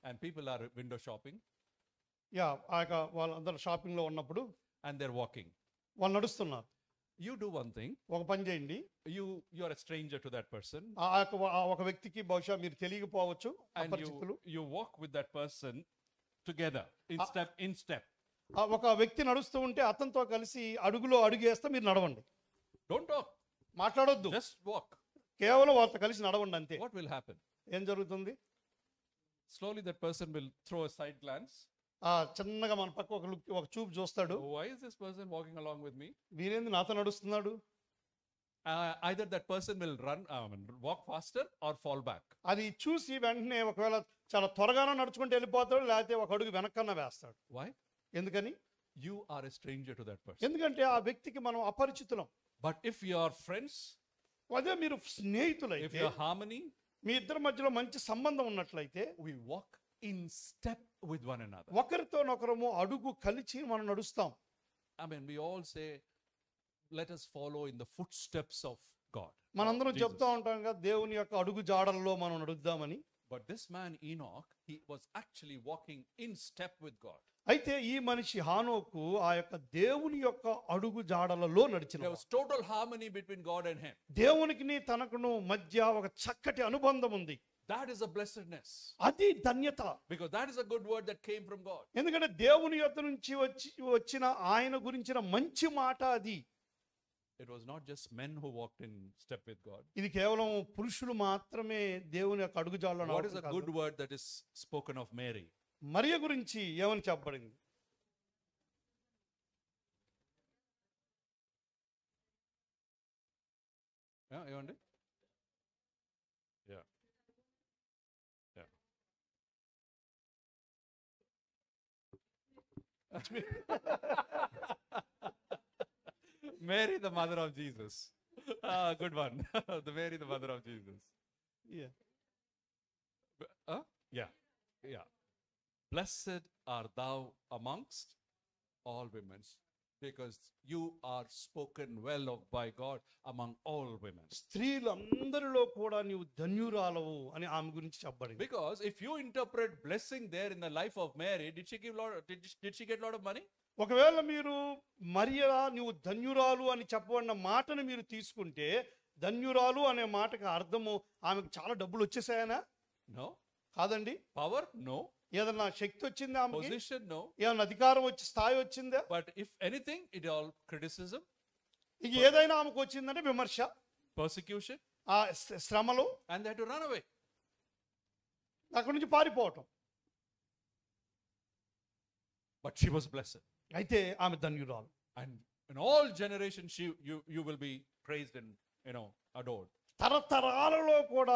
and people are window shopping, yeah, ఆ యొక్క వాళ్ళందరూ షాపింగ్ లో ఉన్నప్పుడు and they're walking, వాళ్ళు నడుస్తున్నారు. you do one thing. ఒక పని చేయండి, you are a stranger to that person, ఒక వ్యక్తికి బహుశా మీరు తెలియకపోవచ్చు, and అపరిచితులు. you walk with that person together in step. ఒక వ్యక్తి నడుస్తూ ఉంటే అతనితో కలిసి అడుగులో అడుగేస్తే మీరు నడవండి. Don't talk, మాట్లాడొద్దు, just walk. కేవలం వాళ్ళతో కలిసి నడవండి అంతే. What will happen? ఏం జరుగుతుంది? Slowly that person will throw a side glance. చిన్నగా మన పక్క ఒక చూపు చూస్తాడు. Why is this person walking along with me? వీరేంది నాతో నడుస్తున్నాడు? Either that person will walk faster or fall back. అది చూసి వెంటనే ఒకవేళ చాలా త్వరగానే నడుచుకుంటూ వెళ్ళిపోతాడు, లేకపోతే ఒక అడుగు వెనక్కన్నా వేస్తాడు. Why? ఎందుకని? You are a stranger to that person. ఎందుకంటే ఆ వ్యక్తికి మనం అపరిచితులం. But if you are friends, అదే మీరు if స్నేహితులైతే, you are harmony, మీ ఇద్దరి మధ్యలో మంచి సంబంధం ఉన్నట్లయితే, we walk in step with one another. ఒకరితోనొకరము అడుగు కలిసి మనం నడుస్తాం. I mean, we all say, let us follow in the footsteps of God. మనందరం Jesus. చెప్తా ఉంటాం కదా, దేవుని యొక్క అడుగు జాడల్లో మనం నడుద్దామని. But this man Enoch, he was actually walking in step with God. అయితే ఈ మనిషి హానోకు ఆ యొక్క దేవుని యొక్క అడుగు జాడలలో నడిచిన. There was total harmony between God and him. దేవునికి తనకును మధ్య ఒక చక్కటి అనుబంధం ఉంది. That is a blessedness. అది ధన్యత. Because that is a good word that came from God. ఎందుకంటే దేవుని యొద్ద నుంచి వచ్చిన ఆయన గురించిన మంచి మాట అది. It was not just men who walked in step with God. ఇది కేవలం పురుషులు మాత్రమే దేవుని యొక్క అడుగు జాడలో. What is a good word that is spoken of Mary? మరియ గురించి ఏమని చెప్పబడింది? ఏమండి? Yeah. Yeah. Mary, the mother of Jesus. Good one. The Mary, the mother of Jesus. Yeah. Yeah. Yeah. Blessed are thou amongst all women, because you are spoken well of by God among all women. స్త్రీలందరిలో కూడా నీవు ధన్యురాలవు అని ఆమె గురించి చెప్పబడింది. Because if you interpret blessing there in the life of Mary, did she get a lot of money? ఒకవేళ మీరు మరియా నీవు ధన్యురాలు అని చెప్పబడిన మాటను మీరు తీసుకుంటే, ధన్యురాలు అనే మాటకి అర్థము ఆమెకు చాలా డబ్బులు వచ్చేసాయనా? No. కాదండి. Power? No. ఏదన్నా శక్తి వచ్చిందా ఆమెకి? Position? No. ఏదన్నా అధికారం వచ్చి స్థాయి వచ్చిందా? But if anything, it all criticism, ఇక ఏదైనా ఆమెకు వచ్చిందంటే విమర్శ, persecution, ఆ శ్రమలు, and they had to run away. అక్కడి నుంచి పారిపోవటం. But she was blessed. అయితే ఆమె ధన్యురాలు. And in all generations, you will be praised and adored. తరతరాలలో కూడా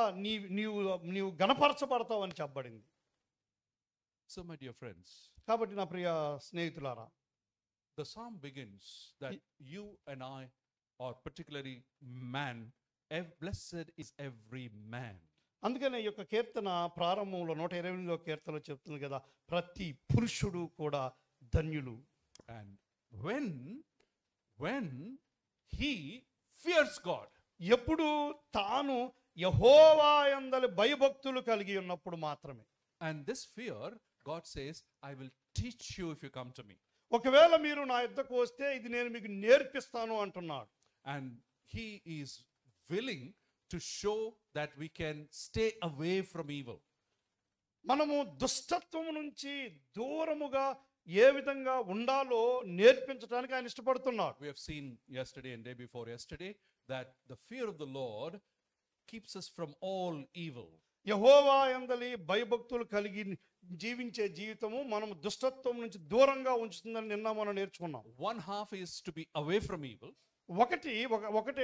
నీవు గణపరచబడతావు అని చెప్పబడింది. So my dear friends, కాబట్టి నా ప్రియ స్నేహితులారా, the psalm begins that you and I, or particularly man, blessed is every man. అందుకనే ఈ యొక్క కీర్తన ప్రారంభంలో 128వ కీర్తనలో చెప్తుంది కదా, ప్రతి పురుషుడు కూడా ధన్యులు. And when he fears God, ఎప్పుడు తాను యెహోవా యందలి భయభక్తులు కలిగి ఉన్నప్పుడు మాత్రమే. and this fear, God says, I will teach you if you come to me. ఒకవేళ మీరు నా యొద్దకు వస్తే ఇది నేను మీకు నేర్పిస్తాను అంటున్నాడు. And he is willing to show that we can stay away from evil. మనము దుష్టత్వము నుంచి దూరముగా ఏ విధంగా ఉండాలో నేర్పించడానికి ఆయన ఇష్టపడుతున్నాడు. We have seen yesterday and day before yesterday that the fear of the Lord keeps us from all evil. యెహోవా యందలి భయభక్తులు కలిగి జీవించే జీవితము మనం దుష్టత్వం నుంచి దూరంగా ఉంచుతుందని నిన్న మనం నేర్చుకున్నాం. One half is to be away from evil. ఒకటి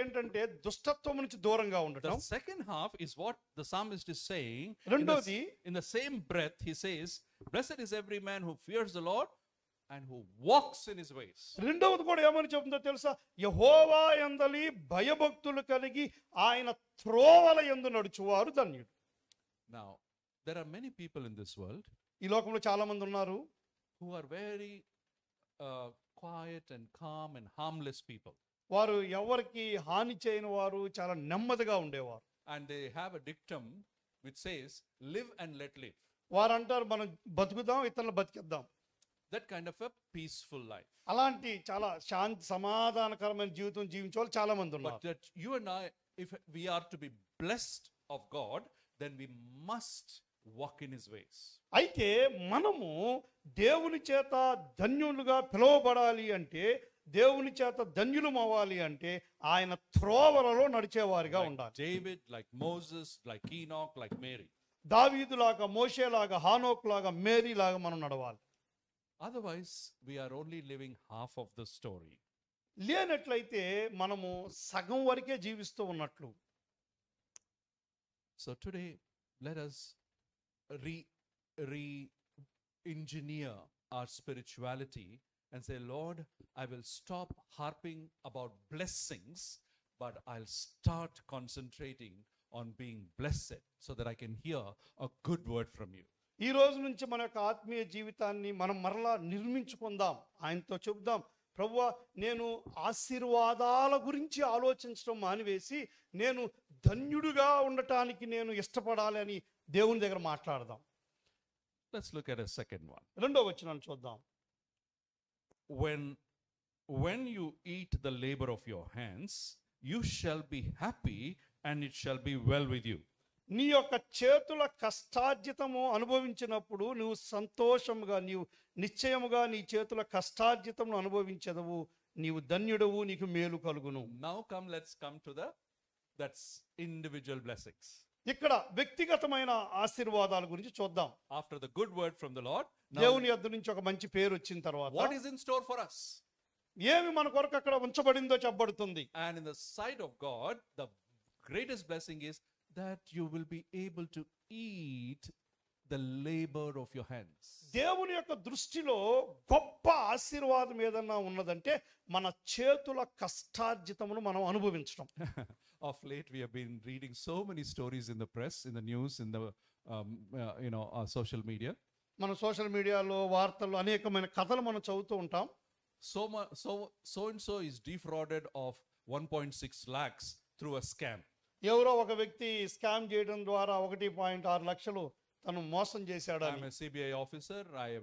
ఏంటంటే దుష్టత్వం నుంచి దూరంగా ఉండటం. The second half is what the psalmist is saying. రెండోది, in the same breath he says, blessed is every man who fears the Lord and who walks in his ways. రెండవది కూడా ఏమని చెప్తుందో తెలుసా? యెహోవా యందలి భయభక్తులు కలిగి ఆయన త్రోవల యందు నడుచువారు ధన్యుడు. Now, there are many people in this world ఈ లోకంలో చాలా మంది ఉన్నారు who are very quiet and calm and harmless people. వారు ఎవరికి హాని చేయని వారు, చాలా నెమ్మదిగా ఉండేవారు. And they have a dictum which says, live and let live. వారు అంటారు, మనం బతుకుదాం, ఇతరులను బతికిద్దాం. That kind of a peaceful life. అలాంటి చాలా శాంతి సమాధానకరమైన జీవితం జీవించే వాళ్ళు చాలా మంది ఉన్నారు. But that you and I, if we are to be blessed of God, then we must walk in his ways. అయితే మనము దేవుని చేత ధన్యులుగా పిలువబడాలి అంటే, దేవుని చేత ధన్యులం అవ్వాలి అంటే ఆయన త్రోవలలో నడిచేవారిగా ఉండాలి. David, like Moses, like Enoch, like Mary. దావీదులాగా, మోషేలాగా, హానోకులాగా, మేరీలాగా మనం నడవాలి. Otherwise, we are only living half of the story. లేనట్లయితే మనము సగం వరకే జీవిస్తూ ఉన్నట్లు. So today, let us re-engineer our spirituality and say, Lord, I will stop harping about blessings, but I'll start concentrating on being blessed so that I can hear a good word from you. ఈ రోజు నుంచి మన యొక్క ఆత్మీయ జీవితాన్ని మనం మరలా నిర్మించుకుందాం. ఆయనతో చెబుదాం, ప్రభువా, నేను ఆశీర్వాదాల గురించి ఆలోచించడం మానివేసి నేను ధన్యుడిగా ఉండటానికి నేను ఇష్టపడాలి అని దేవుని దగ్గర మాట్లాడదాం. Let's look at a second one. రెండో వచనాన్ని చూద్దాం. When you eat the labor of your hands, you shall be happy and it shall be well with you. నీ యొక్క చేతుల కష్టార్జితము అనుభవించినప్పుడు నువ్వు సంతోషముగా, నీవు నిశ్చయముగా నీ చేతుల కష్టార్జితమును అనుభవించదవు, నీవు ధన్యుడవు, నీకు మేలు కలుగును. Now let's come to that's individual blessings. ఇక్కడ వ్యక్తిగతమైన ఆశీర్వాదాల గురించి చూద్దాం. After the good word from the Lord, దేవుని యొద్ద నుంచి ఒక మంచి పేరు వచ్చిన తర్వాత what is in store for us? ఏమి మన కొరకు అక్కడ ఉంచబడిందో చెప్పబడుతుంది. And in the sight of God, the greatest blessing is that you will be able to eat the labor of your hands. దేవుని యొక్క దృష్టిలో గొప్ప ఆశీర్వాదం ఏదన్నా ఉన్నదంటే మన చేతుల కష్టార్జితమును మనం అనుభవించడం. Of late, we have been reading so many stories in the press, in the news, in the social media. మన సోషల్ మీడియాలో వార్తల్లో అనేకమైన కథలు మనం చదువుతూ ఉంటాం. So and so is defrauded of 1.6 lakhs through a scam. ఎవరో ఒక వ్యక్తి స్కామ్ చేయడం ద్వారా 1.6 లక్షలు తను మోసం చేశాడు I'm a CBI officer.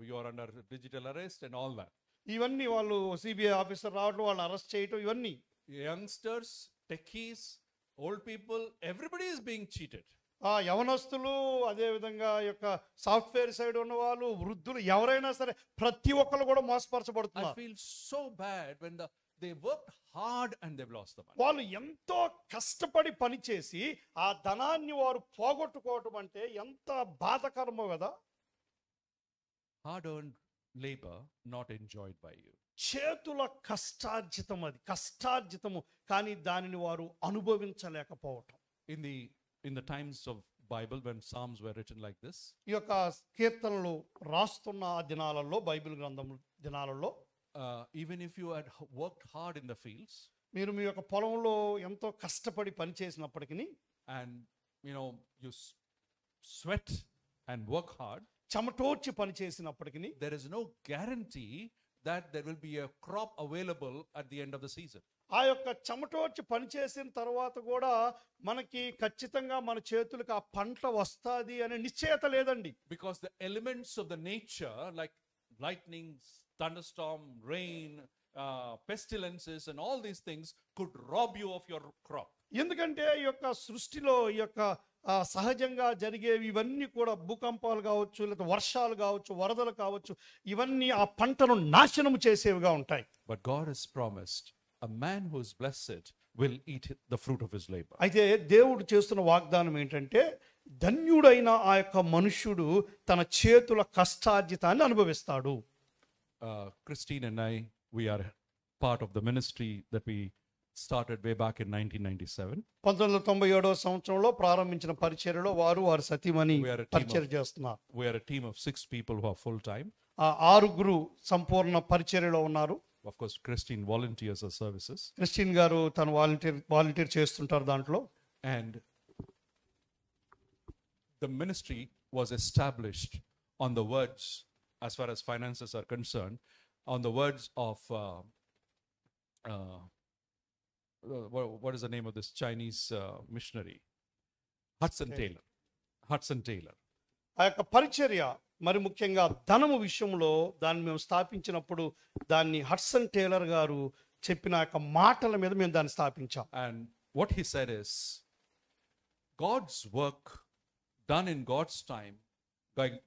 You are under digital arrest and all that. ఇవన్నీ వాళ్ళు సిబిఐ ఆఫీసర్ రావడం, వాళ్ళని అరెస్ట్ చేయటం, ఇవన్నీ Youngsters, techies, old people, everybody is being cheated. ఆ యవనస్తులు, అదే విధంగా యొక్క సాఫ్ట్వేర్ సైడ్ ఉన్న వాళ్ళు, వృద్ధులు, ఎవరైనా సరే ప్రతి ఒక్కరు కూడా I మోసపరచబడుతున్నారు. feel so bad when they worked hard and they've lost the money. వాళ్ళు ఎంతో కష్టపడి పనిచేసి ఆ ధనాన్ని వారు పోగొట్టుకోవటం అంటే ఎంత బాధకరమో కదా. Hard-earned labor not enjoyed by you. చేతుల కష్టార్జితం, అది కష్టార్జితము, కానీ దానిని వారు అనుభవించలేకపోవటం. In the times of Bible, when Psalms were written like this, ఈ యొక్క కీర్తనలు రాస్తున్న ఆ దినాలలో, బైబిల్ గ్రంథం దినాలలో, even if you had worked hard in the fields, మీరు మీ యొక్క పొలంలో ఎంతో కష్టపడి పనిచేసినప్పటికీ, and you sweat and work hard, చెమటోడ్చి పనిచేసినప్పటికీ, there is no guarantee that there will be a crop available at the end of the season. ఆ యొక్క చెమటోడ్చి పనిచేసిన తర్వాత కూడా మనకి ఖచ్చితంగా మన చేతులకు ఆ పంట వస్తుంది అనే నిశ్చయత లేదండి. Because the elements of the nature, like lightning, thunderstorm, rain, pestilences and all these things could rob you of your crop. ఎందుకంటే ఈ యొక్క సృష్టిలో ఈ యొక్క సహజంగా జరిగేవి ఇవన్నీ కూడా భూకంపాలు కావచ్చు, లేదా వర్షాలు కావచ్చు, వరదలు కావచ్చు, ఇవన్నీ ఆ పంటను నాశనం చేసేవిగా ఉంటాయి. But God has promised a man who is blessed will eat the fruit of his labor. అయితే దేవుడు చేస్తున్న వాగ్దానం ఏంటంటే ధన్యుడైన ఆ యొక్క మనుష్యుడు తన చేతుల కష్టార్జితాన్ని అనుభవిస్తాడు. Christine and we are part of the ministry that we started way back in 1997. 1997వ సంవత్సరంలో ప్రారంభించిన పరిచర్యలో వారి సతీమణి పరిచర్య చేస్తున్నారు. We are a team of 6 people who are full time. 6 సంపూర్ణ పరిచర్యలో ఉన్నారు. Of course, Christine volunteers her services. Kristin గారు తను వాలంటీర్ చేస్తుంటారు దాంట్లో. And the ministry was established on the words, as far as finances are concerned, on the words of what is the name of this Chinese missionary? Hudson Taylor. ఆ యొక్క పరిచర్య మరి ముఖ్యంగా ధనము విషయంలో దాన్ని మేము స్థాపించినప్పుడు దాన్ని హడ్సన్ టేలర్ గారు చెప్పిన యొక్క మాటల మీద మేము దాన్ని స్థాపించాం. And what he said is, God's work done in God's time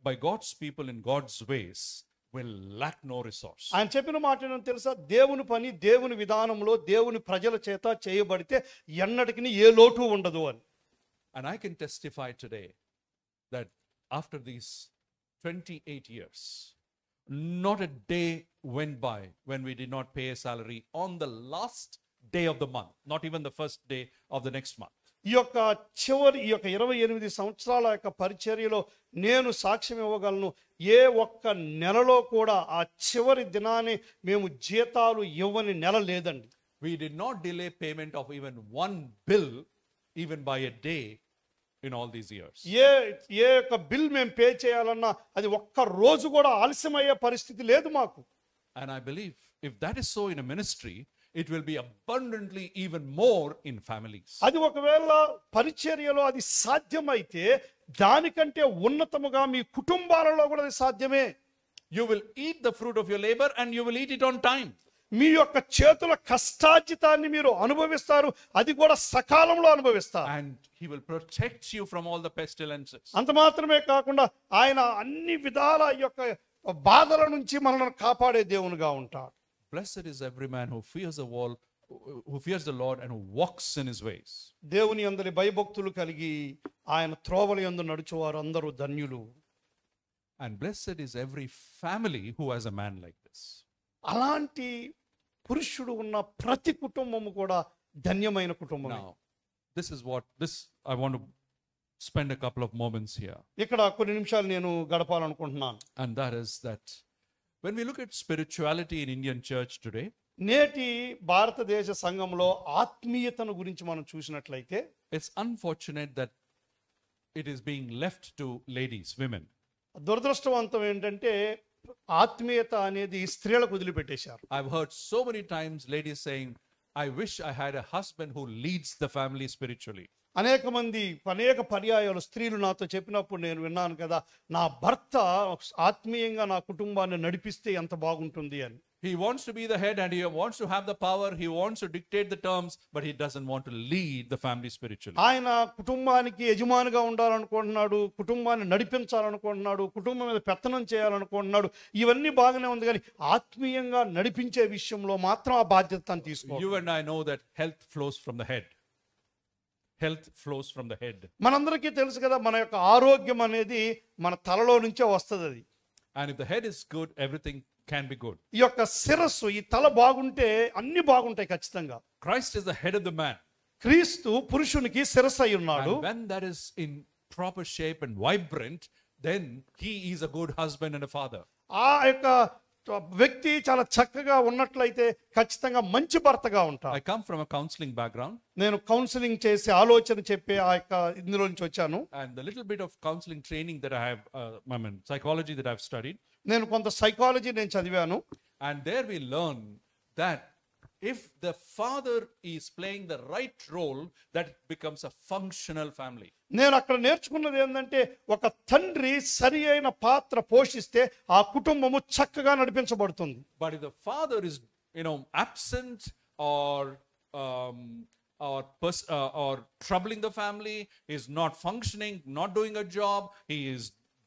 by God's people in God's ways will lack no resource. ఆయన చెప్పిన మాట ఏంటో తెలుసా? దేవుని పని దేవుని విధానంలో దేవుని ప్రజల చేత చేయబడితే ఎన్నటికి ఏ లోటు ఉండదు అని. And I can testify today that after these 28 years, not a day went by when we did not pay a salary on the last day of the month, not even the first day of the next month. ఈ యొక్క 28 సంవత్సరాల యొక్క పరిచర్యలో నేను సాక్ష్యం ఇవ్వగలను, ఏ ఒక్క నెలలో కూడా ఆ చివరి దినాన్ని మేము జీతాలు ఇవ్వని నెల లేదండి. We did not delay payment of even one bill even by a day in all these years. ఏ యొక్క బిల్ మేము పే చేయాలన్నా అది ఒక్క రోజు కూడా ఆలస్యమయ్యే పరిస్థితి లేదు మాకు. And I believe if that is so in a ministry, it will be abundantly even more in families. అది ఒకవేళ పరిచర్యలో అది సాధ్యమైతే దానికంటే ఉన్నతముగా మీ కుటుంబాలలో కూడా అది సాధ్యమే. You will eat the fruit of your labor and you will eat it on time. మీ యొక్క చేతుల కష్టార్జితాన్ని మీరు అనుభవిస్తారు, అది కూడా సకాలంలో అనుభవిస్తారు. And he will protect you from all the pestilences. అంత మాత్రమే కాకుండా ఆయన అన్ని విధాల ఈ యొక్క బాధల నుంచి మనల్ని కాపాడే దేవునిగా ఉంటాడు. Blessed is every man who fears the Lord and who walks in his ways. దేవుని యందలి భయభక్తులు కలిగి ఆయన త్రోవల యందు నడుచువారు అందరూ ధన్యులు. And blessed is every family who has a man like this. అలాంటి పురుషుడు ఉన్న ప్రతి కుటుంబము కూడా ధన్యమైన కుటుంబమే. Now, this is what I want to spend a couple of moments here. ఇక్కడ కొన్ని నిమిషాలు నేను గడపాలనుకుంటున్నాను. And that is that when we look at spirituality in Indian church today, నేటి భారతదేశ సంఘంలో ఆత్మీయతను గురించి మనం చూసినట్లయితే it's unfortunate that it is being left to ladies, women. దురదృష్టవంతం ఏంటంటే ఆత్మీయత అనేది స్త్రీలకు వదిలిపెట్టేశారు. I've heard so many times ladies saying, I wish I had a husband who leads the family spiritually. అనేక పర్యాయాలు స్త్రీలు నాతో చెప్పినప్పుడు నేను విన్నాను కదా, నా భర్త ఆత్మీయంగా నా కుటుంబాన్ని నడిపిస్తే ఎంత బాగుంటుంది అని. He wants to be the head and he wants to have the power. He wants to dictate the terms, but he doesn't want to lead the family spiritually. ఆయన కుటుంబానికి యజమానిగా ఉండాలనుకుంటున్నాడు, కుటుంబాన్ని నడిపించాలనుకుంటున్నాడు, కుటుంబం మీద పెత్తనం చేయాలనుకుంటున్నాడు. ఇవన్నీ బాగానే ఉంది, కానీ ఆత్మీయంగా నడిపించే విషయంలో మాత్రం ఆ బాధ్యతను తీసుకోవాలి. You and I know that health flows from the head. Health flows from the head. మనందరికీ తెలుసు కదా, మన యొక్క ఆరోగ్యం అనేది మన తలలో నుంచే వస్తుంది. అది And if the head is good, everything can be good. ఈ యొక్క శిరస్సు, ఈ తల బాగుంటే అన్ని బాగుంటాయి ఖచ్చితంగా. Christ is the head of the man. క్రీస్తు పురుషునికి శిరస్సు అయి ఉన్నాడు. And when that is in proper shape and vibrant, then he is a good husband and a father. ఆ యొక్క వ్యక్తి చాలా చక్కగా ఉన్నట్లయితే ఖచ్చితంగా మంచి భర్తగా ఉంటాడు. I come from a counseling background. నేను కౌన్సిలింగ్ చేసి ఆలోచన చెప్పే ఆ యొక్క ఇందులో నుంచి వచ్చాను. And the little bit of counseling training that I have, psychology that I've studied. నేను కొంత సైకాలజీ నేను చదివాను. And there we learn that if the father is playing the right role, that becomes a functional family. నేను అక్కడ నేర్చుకున్నది ఏంటంటే, ఒక తండ్రి సరి అయిన పాత్ర పోషిస్తే ఆ కుటుంబము చక్కగా నడిపించబడుతుంది. But if the father is, absent or troubling the family, is not functioning, not doing a job, he is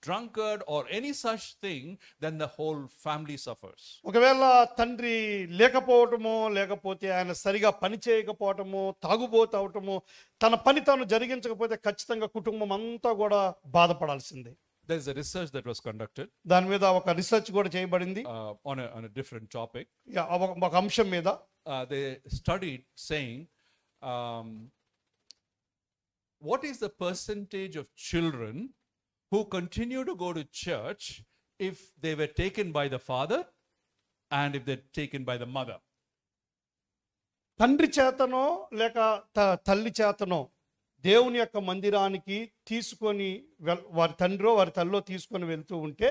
drunkard or any such thing, then the whole family suffers. ఒకవేళ తండ్రి లేకపోవటము, లేకపోతే ఆయన సరిగా పని చేయకపోవటము, తాగుబోతు అవటము, తన పని తాను జరిగించకపోతే ఖచ్చితంగా కుటుంబం అంతా కూడా బాధపడాల్సిందే. There's a research that was conducted దాని మీద ఒక రీసెర్చ్ కూడా చేయబడింది on a different topic. ఒక అంశం మీద. They studied saying, what is the percentage of children who continue to go to church if they were taken by the father and if they're taken by the mother? తండ్రి చేతనో లేక తల్లి చేతనో దేవుని యొక్క మందిరానికి తీసుకొని వారి తండ్రో వారి తల్లో తీసుకొని వెళ్తూ ఉంటే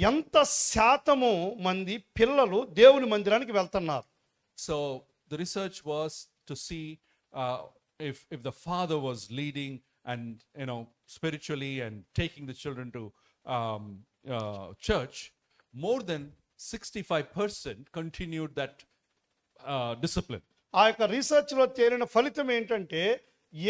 ఎంత శాతము మంది పిల్లలు దేవుని మందిరానికి వెళ్తున్నారు. So the research was to see if the father was leading and spiritually and taking the children to church, more than 65% continued that discipline. ఆ యొక్క రీసెర్చ్లో తేలిన ఫలితం ఏంటంటే,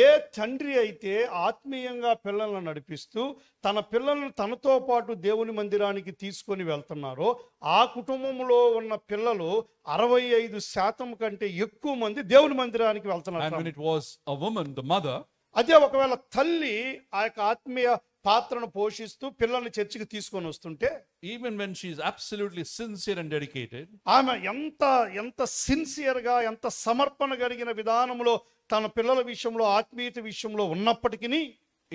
ఏ తండ్రి అయితే ఆత్మీయంగా పిల్లలను నడిపిస్తూ తన పిల్లలను తనతో పాటు దేవుని మందిరానికి తీసుకొని వెళ్తున్నారో ఆ కుటుంబంలో ఉన్న పిల్లలు 65% కంటే ఎక్కువ మంది దేవుని మందిరానికి వెళ్తున్నారు. And when it was a woman, the mother, అదే ఒకవేళ తల్లి ఆ యొక్క ఆత్మీయ పాత్రను పోషిస్తూ పిల్లల్ని చర్చికి తీసుకొని వస్తుంటే, even when she is absolutely sincere and dedicated, ఆమె ఎంత సిన్సియర్గా, ఎంత సమర్పణ కలిగిన విధానంలో తన పిల్లల విషయంలో, ఆత్మీయత విషయంలో ఉన్నప్పటికీ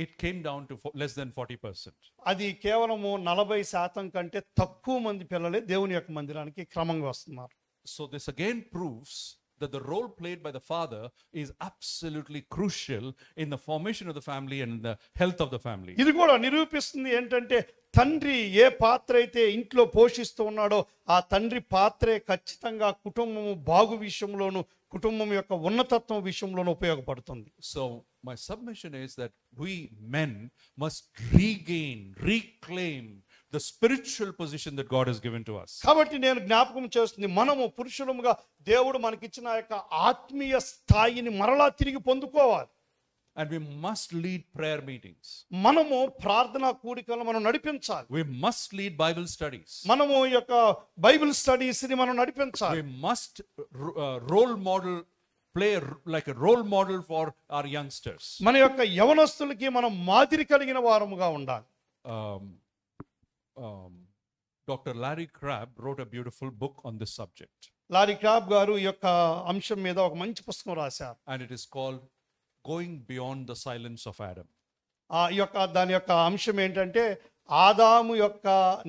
it came down to less than 40%. అది కేవలము 40% కంటే తక్కువ మంది పిల్లలే దేవుని యొక్క మందిరానికి క్రమంగా వస్తున్నారు. So this again proves that the role played by the father is absolutely crucial in the formation of the family and in the health of the family. ఇది కూడా నిరూపిస్తుంది ఏంటంటే, తండ్రి ఏ పాత్ర అయితే ఇంట్లో పోషిస్తూ ఉన్నాడో ఆ తండ్రి పాత్రే ఖచ్చితంగా కుటుంబము బాగు విషయంలోను, కుటుంబం యొక్క ఉన్నతత్వం విషయంలోనూ ఉపయోగపడుతుంది. So my submission is that we men must reclaim the spiritual position that God has given to us. కాబట్టి నేను జ్ఞాపకం చేస్తుంది, మనము పురుషులముగా దేవుడు మనకిచ్చిన యొక్క ఆత్మీయ స్థాయిని మరలా తిరిగి పొందుకోవాలి. And we must lead prayer meetings. మనము ప్రార్థనా కూడికలను మనం నడిపించాలి. We must lead Bible studies. మనము ఈ యొక్క బైబిల్ స్టడీస్ ని మనం నడిపించాలి. We must play like a role model for our youngsters. మన యొక్క యవనస్తులకి మనం మాదిరి కలిగిన వారముగా ఉండాలి. Dr. Larry Crabb wrote a beautiful book on this subject. Larry Crabb గారు ఈ యొక్క అంశం మీద ఒక మంచి పుస్తకం రాశారు. And it is called going beyond the silence of Adam. దాని యొక్క అంశం ఏంటంటే ఆదాము యొక్క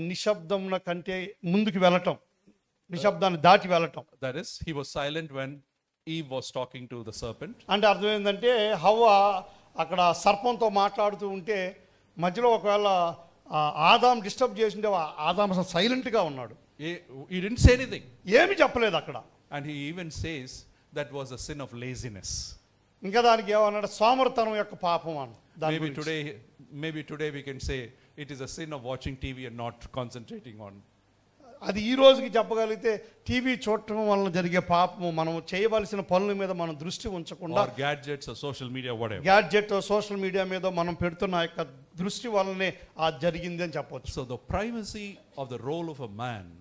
నిశ్శబ్దమున కంటే ముందుకు వెళ్ళటం, నిశ్శబ్దాన్ని దాటి వెళ్ళటం. That is, he was silent when Eve was talking to the serpent. అంటే అర్థం ఏంటంటే హవ్వ అక్కడ సర్పంతో మాట్లాడుతూ ఉంటే మధ్యలో ఒకవేళ ఆదాం డిస్టర్బ్ చేసింటే ఆదాం అసలు సైలెంట్గా ఉన్నాడు. He didn't say anything. ఏమీ చెప్పలేదు అక్కడ. And he even says that was a sin of laziness. ఇంకా దానికి ఏమన్నాడు, సోమరితనం యొక్క పాపం అని. Maybe today we can say it is a sin of watching TV and not concentrating on. అది ఈ రోజుకి చెప్పగలిగితే టీవీ చూడటం వలన జరిగే పాపము, మనం చేయవలసిన పనుల మీద మనం దృష్టి ఉంచకుండా gadgets social media gadget social media మీద మనం పెడుతున్న యొక్క దృష్టి వల్లనే అది జరిగింది అని చెప్పొచ్చు. So the primacy of the role of a man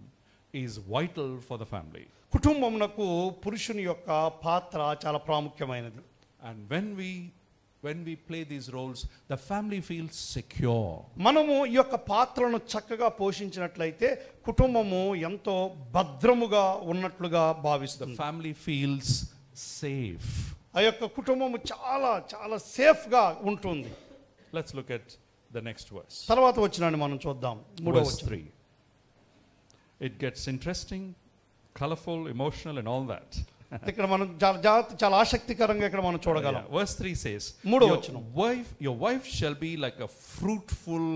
is vital for the family. కుటుంబమునకు పురుషుని యొక్క పాత్ర చాలా ప్రాముఖ్యమైనది. And when we play these roles, the family feels secure. మనము ఈ యొక్క పాత్రను చక్కగా పోషించినట్లయితే కుటుంబము ఎంతో భద్రముగా ఉన్నట్లుగా భావిస్తుంది. The family feels safe. ఆ యొక్క కుటుంబము చాలా చాలా సేఫ్ గా ఉంటుంది. Let's look at the next verse. తర్వాత వచనాన్ని మనం చూద్దాం. 3. It gets interesting, colorful, emotional and all that. ఇక్కడ మనం చాలా ఆసక్తికరంగా ఇక్కడ మనం చూడగలం. Verse 3 says, your wife shall be like a fruitful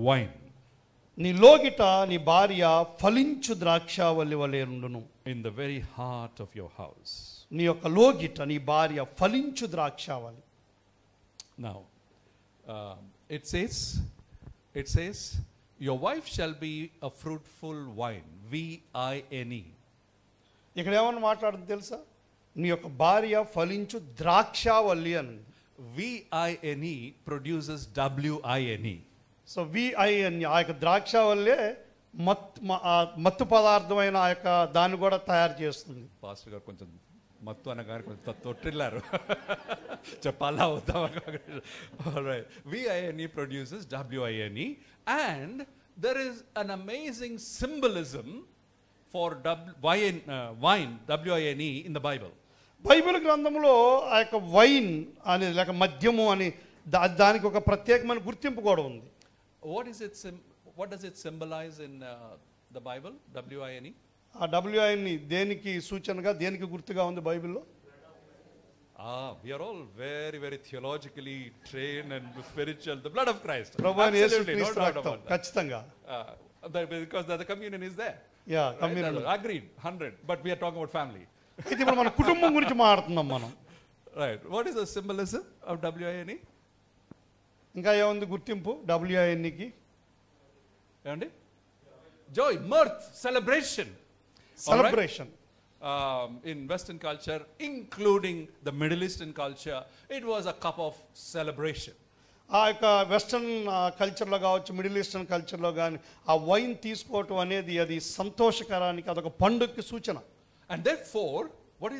wine. నీ లోగిట నీ భార్య ఫలించు ద్రాక్షావల్లి వలె ఉండును. In the very heart of your house. నీ యొక్క లోగిట నీ భార్య ఫలించు ద్రాక్షావల్లి. Now it says your wife shall be a fruitful wine, vine. ఇక్కడ ఏమన్నా మాట్లాడుతుంది తెలుసా, నీ యొక్క భార్య ఫలించు ద్రాక్షావల్లి అని. vine produces wine. So VIN ఆ యొక్క ద్రాక్షావల్లే మత్తు పదార్థమైన ఆ యొక్క దాన్ని కూడా తయారు చేస్తుంది. పాస్టర్ గారు కొంచెం మత్తు అనగానే కొంచెం తొట్టిల్లారు, చెప్పాలా వద్దాం. vine produces wine and there is an amazing symbolism for wine wine in the Bible. Bible గ్రంథంలో ఆ యొక్క వైన్ అనేది లేక మద్యము అని దానికి ఒక ప్రత్యేకమైన గుర్తింపు కూడా ఉంది. What does it symbolize in the Bible, wine? ఆ wine దేనికి సూచనగా దేనికి గుర్తుగా ఉంది బైబిల్లో? We are all very very theologically trained and spiritual. The blood of Christ. ప్రభువైన యేసు క్రీస్తు రక్తం ఖచ్చితంగా. Because the communion is there. Yeah, communion. Agreed, 100. But we are talking about family. ఇది ఇప్పుడు మన కుటుంబం గురించి మాట్లాడుతున్నాం మనం. Right. What is the symbolism of wine? ఇంకా ఏముంది గుర్తింపు wine కి? ఏమండి? Joy, mirth, celebration. Celebration. In Western culture, including the Middle Eastern culture, it was a cup of celebration. ఆ యొక్క వెస్టర్న్ కల్చర్లో కావచ్చు, మిడిల్ ఈస్టర్న్ కల్చర్లో కానీ ఆ వైన్ తీసుకోవటం అనేది అది సంతోషకరానికి అదొక పండుగకి సూచన. And therefore, what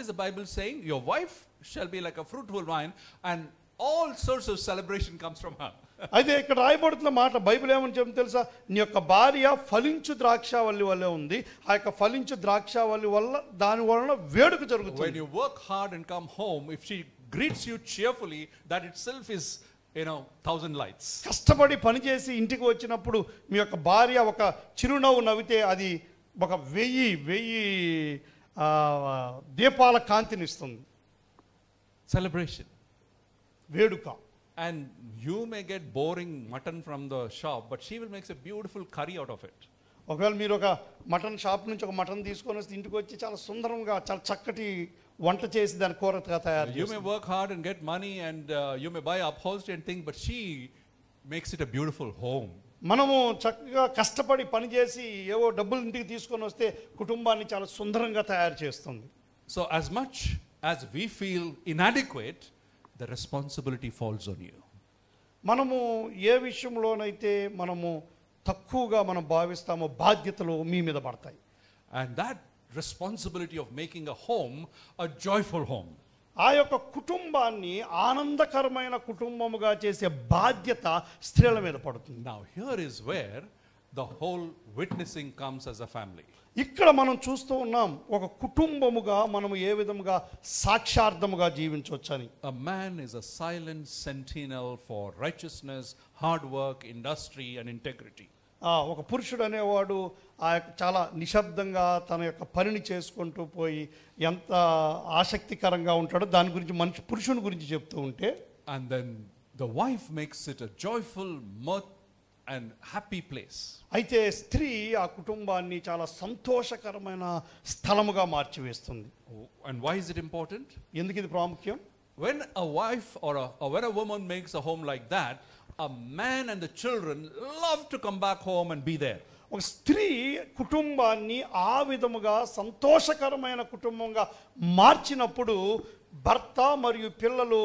is the Bible saying? Your wife shall be like a fruitful wine and all sorts of celebration comes from her. అయితే ఇక్కడ రాయబడుతున్న మాట బైబిల్ ఏమని చెప్తుంది తెలుసా, నీ యొక్క భార్య ఫలించు ద్రాక్షావల్లి వల్లే ఉంది. ఆ యొక్క ఫలించు ద్రాక్షావల్లి వల్ల దాని వలన వేడుక జరుగుతుంది. When you work hard and come home, if she greets you cheerfully, that itself is 1,000 lights. కష్టపడి పనిచేసి ఇంటికి వచ్చినప్పుడు మీ యొక్క భార్య ఒక చిరునవ్వు నవ్వితే అది ఒక 1000 దీపాల కాంతినిస్తుంది. Celebration. వేడుక. And you may get boring mutton from the shop, but she will make a beautiful curry out of it. ఒకవేళ మీరు ఒక మటన్ షాప్ నుంచి ఒక మటన్ తీసుకొని వస్తే ఇంటికి వచ్చి చాలా సుందరంగా చాలా చక్కటి వంట చేసి దాని కూరగా తయారు చేస్తుంది. You may work hard and get money and you may buy upholstery and things, but she makes it a beautiful home. మనము చక్కగా కష్టపడి పని చేసి ఏవో డబ్బులు ఇంటికి తీసుకొని వస్తే కుటుంబాన్ని చాలా సుందరంగా తయారు చేస్తుంది. So as much as we feel inadequate, the responsibility falls on you. మనము ఏ విషయంలోనైతే మనము తక్కువగా మనం భావిస్తామో బాధ్యతలు మీ మీద పడతాయి. And that responsibility of making a home a joyful home. ఆ యొక్క కుటుంబాన్ని ఆనందకరమైన కుటుంబముగా చేసే బాధ్యత స్త్రీల మీద పడుతుంది. Now here is where the whole witnessing comes as a family. ఇక్కడ మనం చూస్తూ ఉన్నాం ఒక కుటుంబముగా మనం ఏ విధముగా సాక్షార్థముగా జీవించవచ్చని. A man is a silent sentinel for righteousness, hard work, industry and integrity. ఒక పురుషుడు అనేవాడు చాలా నిశ్శబ్దంగా తన యొక్క పనిని చేసుకుంటూ పోయి ఎంత ఆసక్తికరంగా ఉంటాడో దాని గురించి పురుషుని గురించి చెప్తూ ఉంటే, and then the wife makes it a joyful, mirth and happy place. అయితే స్త్రీ ఆ కుటుంబాన్ని చాలా సంతోషకరమైన స్థలముగా మార్చివేస్తుంది. And why is it important? ఎందుకు ఇది ప్రాముఖ్యం? When a wife or when a woman makes a home like that, a man and the children love to come back home and be there. ఒక స్త్రీ కుటుంబాన్ని ఆ విధముగా సంతోషకరమైన కుటుంబంగా మార్చినప్పుడు భర్త మరియు పిల్లలు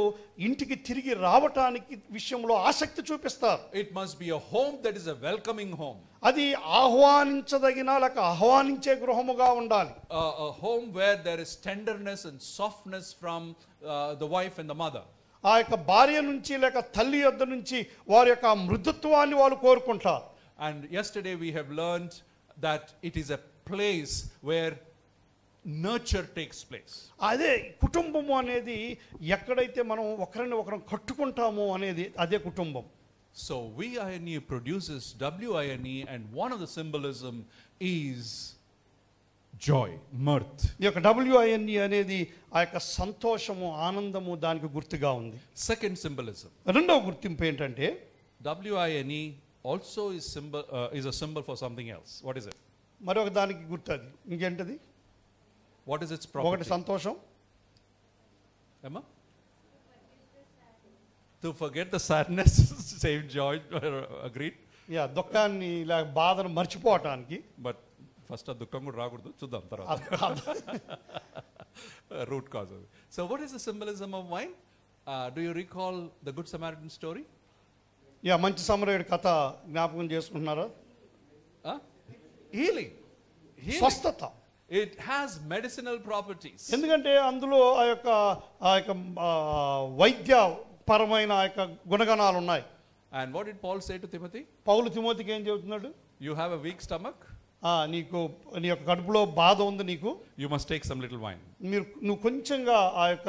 ఇంటికి తిరిగి రావటానికి విషయంలో ఆసక్తి చూపిస్తారు. It must be a home that is a welcoming home. అది ఆహ్వానించదగిన లేక ఆహ్వానించే గృహముగా ఉండాలి. A home where there is tenderness and softness from the wife and the mother. ఆ యొక్క భార్య నుంచి లేక తల్లి యొద్ద నుంచి వారి యొక్క మృదుత్వాన్ని వాళ్ళు కోరుకుంటారు. And yesterday we have learned that it is a place where nurture takes place. అదే కుటుంబము అనేది ఎక్కడైతే మనం ఒకరిని ఒకరం కట్టుకుంటామో అనేది అదే కుటుంబం. So WINE produces WINE, and one of the symbolism is joy, mirth. ఈ యొక్క WINE అనేది ఆ యొక్క సంతోషము, ఆనందము దానికి గుర్తుగా ఉంది. Second symbolism. రెండవ గుర్తింపు ఏంటంటే WINE also is a symbol for something else. What is it? మరొక దానికి గుర్తు అది. ఇంకేంటది? What is its ఒకటి property? సంతోషం. Emma? To forget the sadness, save joy. Agreed? దుఃఖాన్ని లేక బాధను మర్చిపోవటానికి. But first ఆ దుఃఖం కూడా రాకూడదు, చూద్దాం తర్వాత. Root cause. So what is the symbolism of wine? Do you recall the Good Samaritan story? మంచి సమరయుడి కథ జ్ఞాపకం చేసుకుంటున్నారా? Healing. స్వస్థత. It has medicinal properties. ఎందుకంటే అందులో ఆ యొక్క వైద్య పరమైన ఆ యొక్క గుణగణాలు ఉన్నాయి. And what did Paul say to Timothy? పౌలు తిమోతికి ఏం చెబుతున్నాడు? You have a weak stomach? నీ యొక్క కడుపులో బాధ ఉంది నీకు. You must take some little wine. నువ్వు కొంచెంగా ఆ యొక్క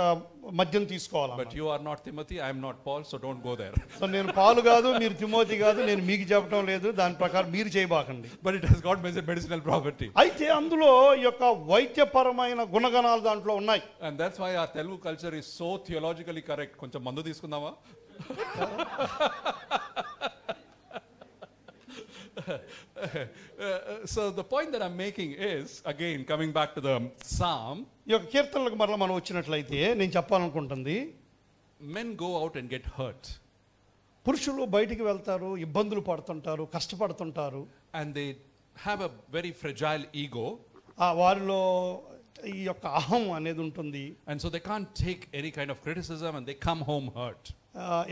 మద్యం తీసుకోవాలి. But you are not Timothy, I am not Paul, so don't go there. So నేను పాలు కాదు, మీరు తిమోతి కాదు, నేను మీకు చెప్పడం లేదు, దాని ప్రకారం మీరు చేయబాకండి. But it has got medicinal property. అయితే అందులో ఈ యొక్క వైద్యపరమైన గుణగణాలు దాంట్లో ఉన్నాయి. And that's why our Telugu culture is so theologically correct. కొంచెం మందు తీసుకుందామా? So the point that I'm making is, again coming back to the psalm, ఈ యొక్క కీర్తనలకు మరలా మనం వచ్చినట్లయితే నేను చెప్పాలనుకుంటుంది, men go out and get hurt. పురుషులు బయటికి వెళ్తారు, ఇబ్బందులు పడుతుంటారు, కష్టపడుతుంటారు. And they have a very fragile ego. వారిలో ఈ యొక్క అహం అనేది ఉంటుంది. And so they can't take any kind of criticism and they come home hurt.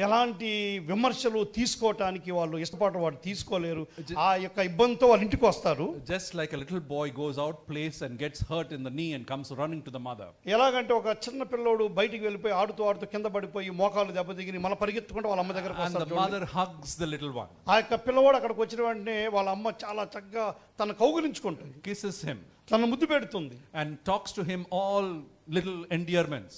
ఎలాంటి విమర్శలు తీసుకోవటానికి వాళ్ళు వాడు తీసుకోలేరు. ఆ యొక్క ఇబ్బందితో వాళ్ళ ఇంటికి వస్తారు. Just like a little boy goes out, plays and gets hurt in the knee and comes running to the mother. ఎలాగంటే ఒక చిన్న పిల్లోడు బయటికి వెళ్ళిపోయి ఆడుతూ కింద పడిపోయి మోకాలు దెబ్బతిని మళ్ళీ పరిగెత్తుకుంటూ వాళ్ళ అమ్మ దగ్గరకు వస్తారు. And the mother hugs the little one. ఆ యొక్క పిల్లవాడు అక్కడికి వచ్చిన వెంటనే వాళ్ళ అమ్మ చాలా చక్కగా తన కౌగిలించుకుంటుంది, kisses him, తన ముద్దు పెడుతుంది, and talks to him all little endearments.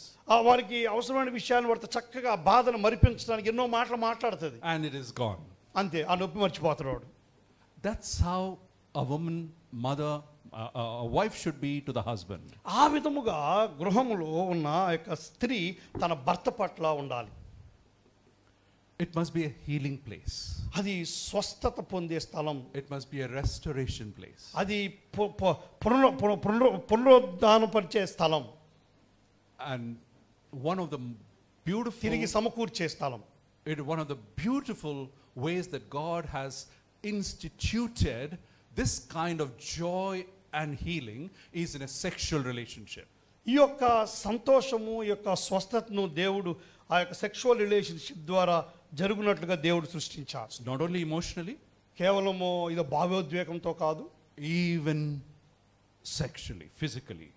వారికి అవసరమైన విషయాన్ని వారితో చక్కగా బాధను మరిపించడానికి ఎన్నో మాటలు మాట్లాడుతుంది. And it is gone. అంతే, ఆ నొప్పి మర్చిపోతాడు. That's how a woman, mother, a wife should be to the husband. ఆ విధముగా గృహములో ఉన్న ఆ యొక్క స్త్రీ తన భర్త పట్ల ఉండాలి. It must be a healing place. అది స్వస్థత పొందే స్థలం. It must be a restoration place. అది పునరుద్ధానపరిచే స్థలం. And one of the beautiful, తిరిగి సమకూర్చే స్థలం. one of the beautiful ways that God has instituted this kind of joy and healing is in a sexual relationship. ఈ యొక్క సంతోషము, ఈ యొక్క స్వస్థతను దేవుడు ఆ యొక్క సెక్షువల్ రిలేషన్షిప్ ద్వారా జరుగునట్లుగా దేవుడు సృష్టించాడు. Not only emotionally, కేవలము ఇది భావోద్వేగంతో కాదు, even sexually, physically.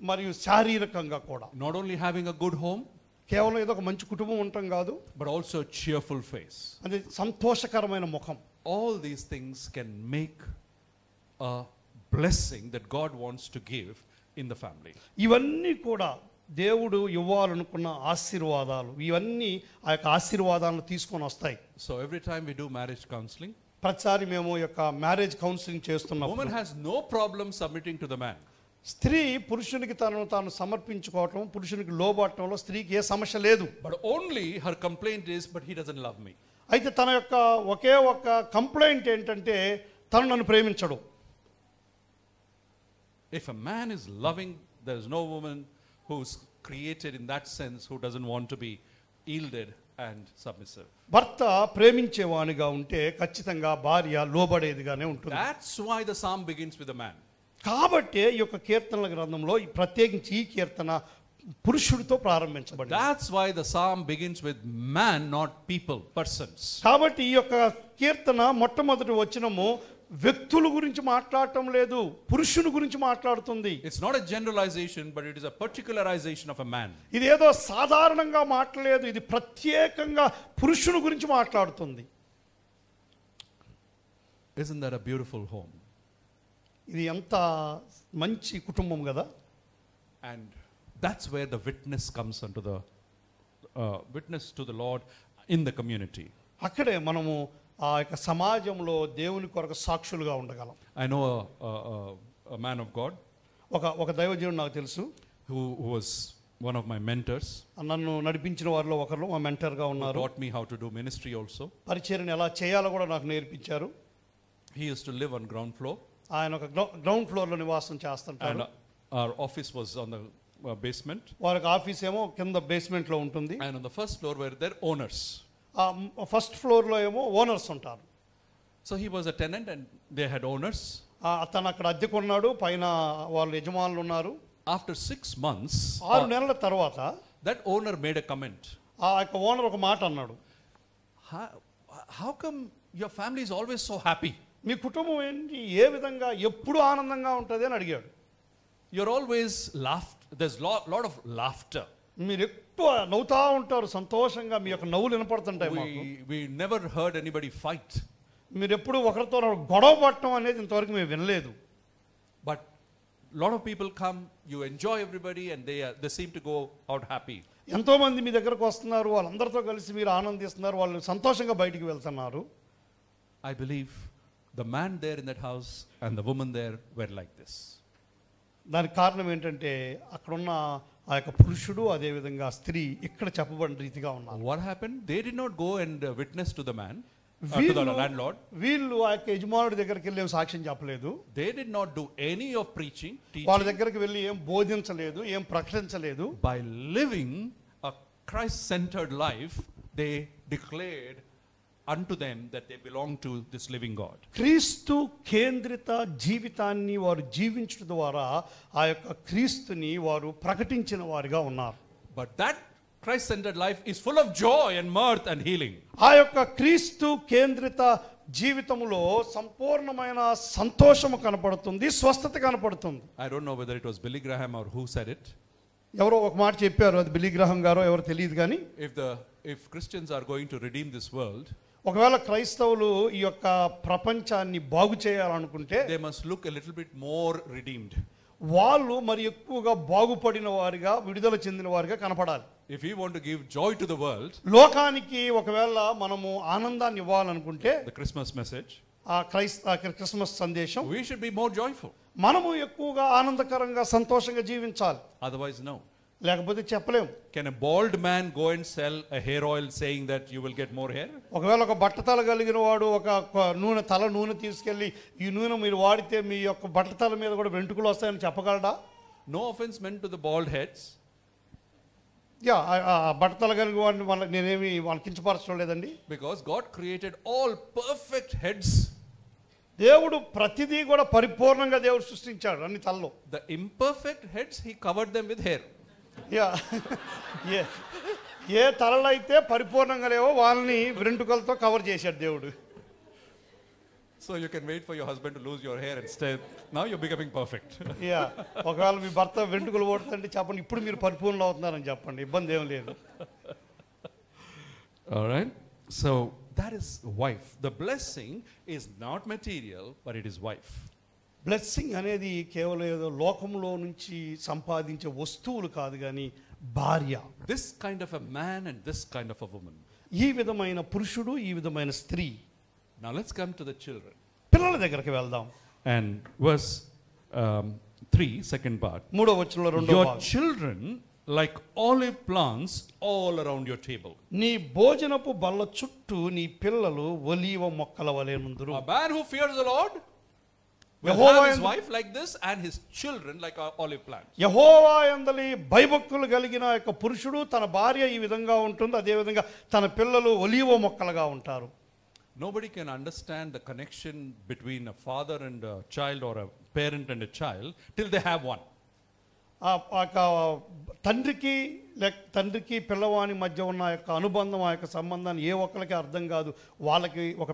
మరియు శారీరకంగా కూడా. Not only having a good home, కేవలం ఏదో ఒక మంచి కుటుంబం ఉండటం కాదు, but also a cheerful face. అది సంతోషకరమైన ముఖం. All these things can make a blessing that God wants to give in the family. ఇవన్నీ కూడా దేవుడు ఇవ్వాలనుకున్న ఆశీర్వాదాలు, ఇవన్నీ ఆ యొక్క ఆశీర్వాదాలను తీసుకొని వస్తాయి. So every time we do marriage counseling, ప్రతిసారి మేము ఈ యొక్క మ్యారేజ్ కౌన్సిలింగ్ చేస్తున్నాం. woman has no problem submitting to the man. స్త్రీ పురుషునికి తనను తాను సమర్పించుకోవటం, పురుషునికి లోబడటంలో స్త్రీకి ఏ సమస్య లేదు. But only her complaint is, but he doesn't love me. అయితే తన యొక్క ఒకే ఒక కంప్లైంట్ ఏంటంటే తను నన్ను ప్రేమించడు. If a man is loving, there is no woman who's created in that sense who doesn't want to be yielded and submissive. భర్త ప్రేమించేవానిగా ఉంటే ఖచ్చితంగా భార్య లోబడేదిగానే ఉంటుంది. That's why the psalm begins with a man. కాబట్టి ఈ యొక్క కీర్తనల గ్రంథంలో ప్రత్యేకించి ఈ కీర్తన పురుషుడితో ప్రారంభించబడింది. That's why the psalm begins with man, not people, persons. కాబట్టి ఈ యొక్క కీర్తన మొట్టమొదటి వచనము వ్యక్తుల గురించి మాట్లాడటం లేదు, పురుషుని గురించి మాట్లాడుతుంది. It's not a generalization, but it is a particularization of a man. ఇది ఏదో సాధారణంగా మాట్లాడలేదు, ఇది ప్రత్యేకంగా పురుషుని గురించి మాట్లాడుతుంది. Isn't that a beautiful home? ఇది ఎంత మంచి కుటుంబం కదా. And that's where the witness comes unto the witness to the Lord in the community. అక్కడే మనము ఆ యొక్క సమాజంలో దేవుని కొరకు సాక్షులుగా ఉండగలం. I know a man of God ఒక దైవజనుడు నాకు తెలుసు, who was one of my mentors. నన్ను నడిపించిన వారిలో ఒకరు మా మెంటర్గా ఉన్నారు. Taught me how to do ministry also. పరిచర్యను ఎలా చేయాలో కూడా నాకు నేర్పించారు. He used to live on ground floor. ఆయన ఒక గ్రౌండ్ ఫ్లోర్లో నివాసం చేస్తుంటారు. And our office was on the basement. వారికి ఆఫీస్ ఏమో కింద బేస్మెంట్లో ఉంటుంది. And on the first floor were their owners. First ఫ్లోర్లో ఏమో ఓనర్స్ ఉంటారు. So he was a tenant and they had owners. అతను అక్కడ అద్దెకున్నాడు, పైన వాళ్ళు యజమానులు ఉన్నారు. After 6 months, 6 నెలల తర్వాత that owner made a comment. ఆ యొక్క ఓనర్ ఒక మాట అన్నాడు, how come your family is always so happy? మీ కుటుంబం ఏంటి ఏ విధంగా ఎప్పుడు ఆనందంగా ఉంటుంది అని అడిగాడు. You're always laughed. There's lot of laughter. మీరు ఎక్కువ నవ్వుతా ఉంటారు, సంతోషంగా మీ యొక్క నవ్వులు వినపడుతుంటాయి మాకు. We never heard anybody fight. మీరు ఎప్పుడు ఒకరితో గొడవ పడటం అనేది ఇంతవరకు మేము వినలేదు. But lot of people come, you enjoy everybody and they seem to go out happy. ఎంతో మంది మీ దగ్గరకు వస్తున్నారు, వాళ్ళందరితో కలిసి మీరు ఆనందిస్తున్నారు, వాళ్ళు సంతోషంగా బయటికి వెళ్తున్నారు. I believe the man there in that house and the woman there were like this. దానికి కారణం ఏంటంటే అక్కడున్న ఆ యొక్క పురుషుడు అదేవిధంగా స్త్రీ ఇక్కడ చెప్పబడిన రీతిగా ఉన్నారు. What happened? They did not go and witness to the man, to the landlord. వీళ్ళు ఆ యొక్క యజమానుడి దగ్గరికి వెళ్ళి ఏం సాక్ష్యం చెప్పలేదు. They did not do any of preaching, teaching. వాళ్ళ దగ్గరికి వెళ్ళి ఏం బోధించలేదు, ఏం ప్రకటించలేదు. By living a Christ-centered life, they declared unto them that they belong to this living God. క్రీస్తు కేంద్రిత జీవితాన్ని వారు జీవించడం ద్వారా ఆ యొక్క క్రీస్తుని వారు ప్రకటించిన వారిగా ఉన్నారు. But that Christ-centered life is full of joy and mirth and healing. ఆ యొక్క క్రీస్తు కేంద్రిత జీవితంలో సంపూర్ణమైన సంతోషము కనపడుతుంది, స్వస్థత కనపడుతుంది. I don't know whether it was Billy Graham or who said it. ఎవరో ఒక మాట చెప్పారు, అది బిల్లీ గ్రహాం గారో ఎవరు తెలియదు కానీ, if Christians are going to redeem this world, ఒకవేళ క్రైస్తవులు ఈ యొక్క ప్రపంచాన్ని బాగు చేయాలనుకుంటే they must look a little bit more redeemed. వాళ్ళు మరి ఎక్కువగా బాగుపడిన వారిగా, విడుదల చెందిన వారిగా కనపడాలి. If we want to give joy to the world, లోకానికి ఒకవేళ మనము ఆనందాన్ని ఇవ్వాలనుకుంటే, the Christmas message, ఆ క్రిస్మస్ సందేశం, we should be more joyful. మనము ఎక్కువగా ఆనందకరంగా సంతోషంగా జీవించాలి. Otherwise, no. లేకపోతే చెప్పలేము. Can a bald man go and sell a hair oil saying that you will get more hair? ఒకవేళ ఒక బట్టతల కలిగిన వాడు ఒక తల నూనె తీసుకెళ్ళి ఈ నూనె మీరు వాడితే మీ యొక్క బట్టతల మీద కూడా వెంట్రుకలు వస్తాయని చెప్పగలడా? No offense meant to the bald heads. బట్టతల కలిగిన వాడిని నేనేమి వాళ్ళకి కించపరచడం లేదండి. Because God created all perfect heads. దేవుడు ప్రతిదీ కూడా పరిపూర్ణంగా దేవుడు సృష్టించాడు అన్ని తలలో. The imperfect heads he covered them with hair. ఏ తలలు అయితే పరిపూర్ణంగా లేవో వాళ్ళని వెంట్రుకలతో కవర్ చేశాడు దేవుడు. So you can wait for your husband to lose your hair and stay. Now you're becoming perfect. ఒకవేళ మీ భర్త వెంట్రుకలు ఓడుతుంటే చెప్పండి, ఇప్పుడు మీరు పరిపూర్ణలు అవుతున్నారని చెప్పండి, ఇబ్బంది ఏం లేదు. All right. So that is wife. The blessing is not material, but it is wife. Blessing అనేది కేవలం ఏదో లోకంలో నుంచి సంపాదించే వస్తువులు కాదు కానీ భార్య. This kind of a man and this kind of a woman. ఈ విధమైన పురుషుడు, ఈ విధమైన స్త్రీ. Now let's come to the children. పిల్లల దగ్గరికి వెళ్దాం. And verse 3, second part. మూడో వచనంలో రెండో Your భాగం. children like olive plants all around your table. నీ భోజనపు బల్ల చుట్టూ నీ పిల్లలు ఒలీవ మొక్కల వలె నుందురు. A man who fears the Lord will Jehovah have his wife like this and his children like olive plants. యెహోవా యందలి భయభక్తులు కలిగిన యొక్క పురుషుడు తన భార్య ఈ విధంగా ఉంటుంది, అదే విధంగా తన పిల్లలు ఒలీవ మొక్కలుగా ఉంటారు. Nobody can understand the connection between a father and a child or a parent and a child till they have one. తండ్రికి పిల్లవాని మధ్య ఉన్న యొక్క అనుబంధం, ఆ యొక్క సంబంధాన్ని ఏ ఒక్కరికి అర్థం కాదు. వాళ్ళకి ఒక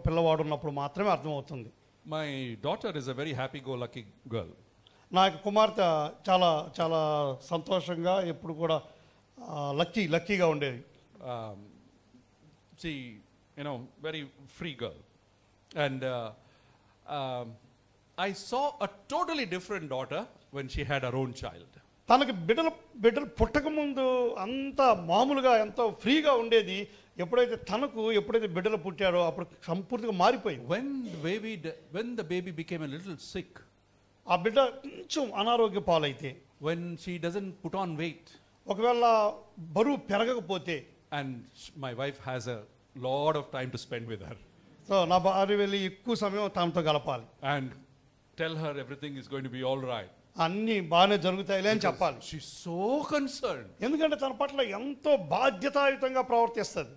పిల్లవాడు ఉన్నప్పుడు మాత్రమే అర్థమవుతుంది. My daughter is a very happy-go-lucky girl. నా యొక్క కుమార్తె చాలా చాలా సంతోషంగా ఎప్పుడు కూడా లక్కీగా ఉండేది. She, very free girl. And I saw a totally different daughter when she had her own child. తనకి బిడ్డలు పుట్టక ముందు అంత మామూలుగా ఎంతో ఫ్రీగా ఉండేది. ఎప్పుడైతే బిడ్డలు పుట్టారో అప్పుడు సంపూర్తిగా మారిపోయింది. When the baby became a little sick, ఆ బిడ్డ కొంచెం అనారోగ్య పాలైతే, when she doesn't put on weight, ఒకవేళ బరువు పెరగకపోతే, and my wife has a lot of time to spend with her. So నా భార్య వెళ్ళి ఎక్కువ సమయం తనతో గడపాలి. And tell her everything is going to be all right. అన్నీ బాగానే జరుగుతాయిలే అని చెప్పాలి. She's so concerned. ఎందుకంటే తన పట్ల ఎంతో బాధ్యతాయుతంగా ప్రవర్తిస్తుంది.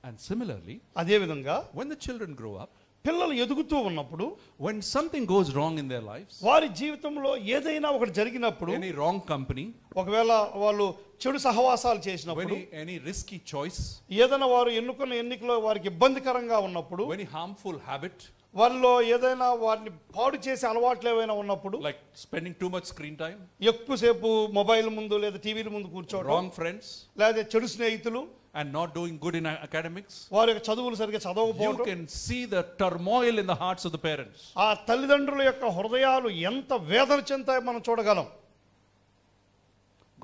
And similarly, అదే విధంగా when the children grow up, పిల్లలు ఎదుగుతూ ఉన్నప్పుడు, when something goes wrong in their lives, వారి జీవితంలో ఏదైనా ఒకటి జరిగినప్పుడు, any wrong company, ఒకవేళ వాళ్ళు చెడు సహవాసాలు చేసినప్పుడు, any risky choice, ఏదైనా వారు ఎన్నుకున్న ఎన్నికలో వారికి ఇబ్బందికరంగా ఉన్నప్పుడు, any harmful habit, వాళ్ళలో ఏదైనా వారిని పాడు చేసే అలవాట్లు ఏవైనా ఉన్నప్పుడు, like spending too much screen time, ఎక్కువసేపు మొబైల్ ముందు లేదా టీవీల ముందు కూర్చోవడం, wrong friends, లేదా చెడు స్నేహితులు, and not doing good in academics, వారి యొక్క చదువులు సరిగ్గా చదవకపోవడం, you can see the turmoil in the hearts of the parents. ఆ తల్లిదండ్రుల యొక్క హృదయాలు ఎంత వేదన చెందాయో మనం చూడగలం.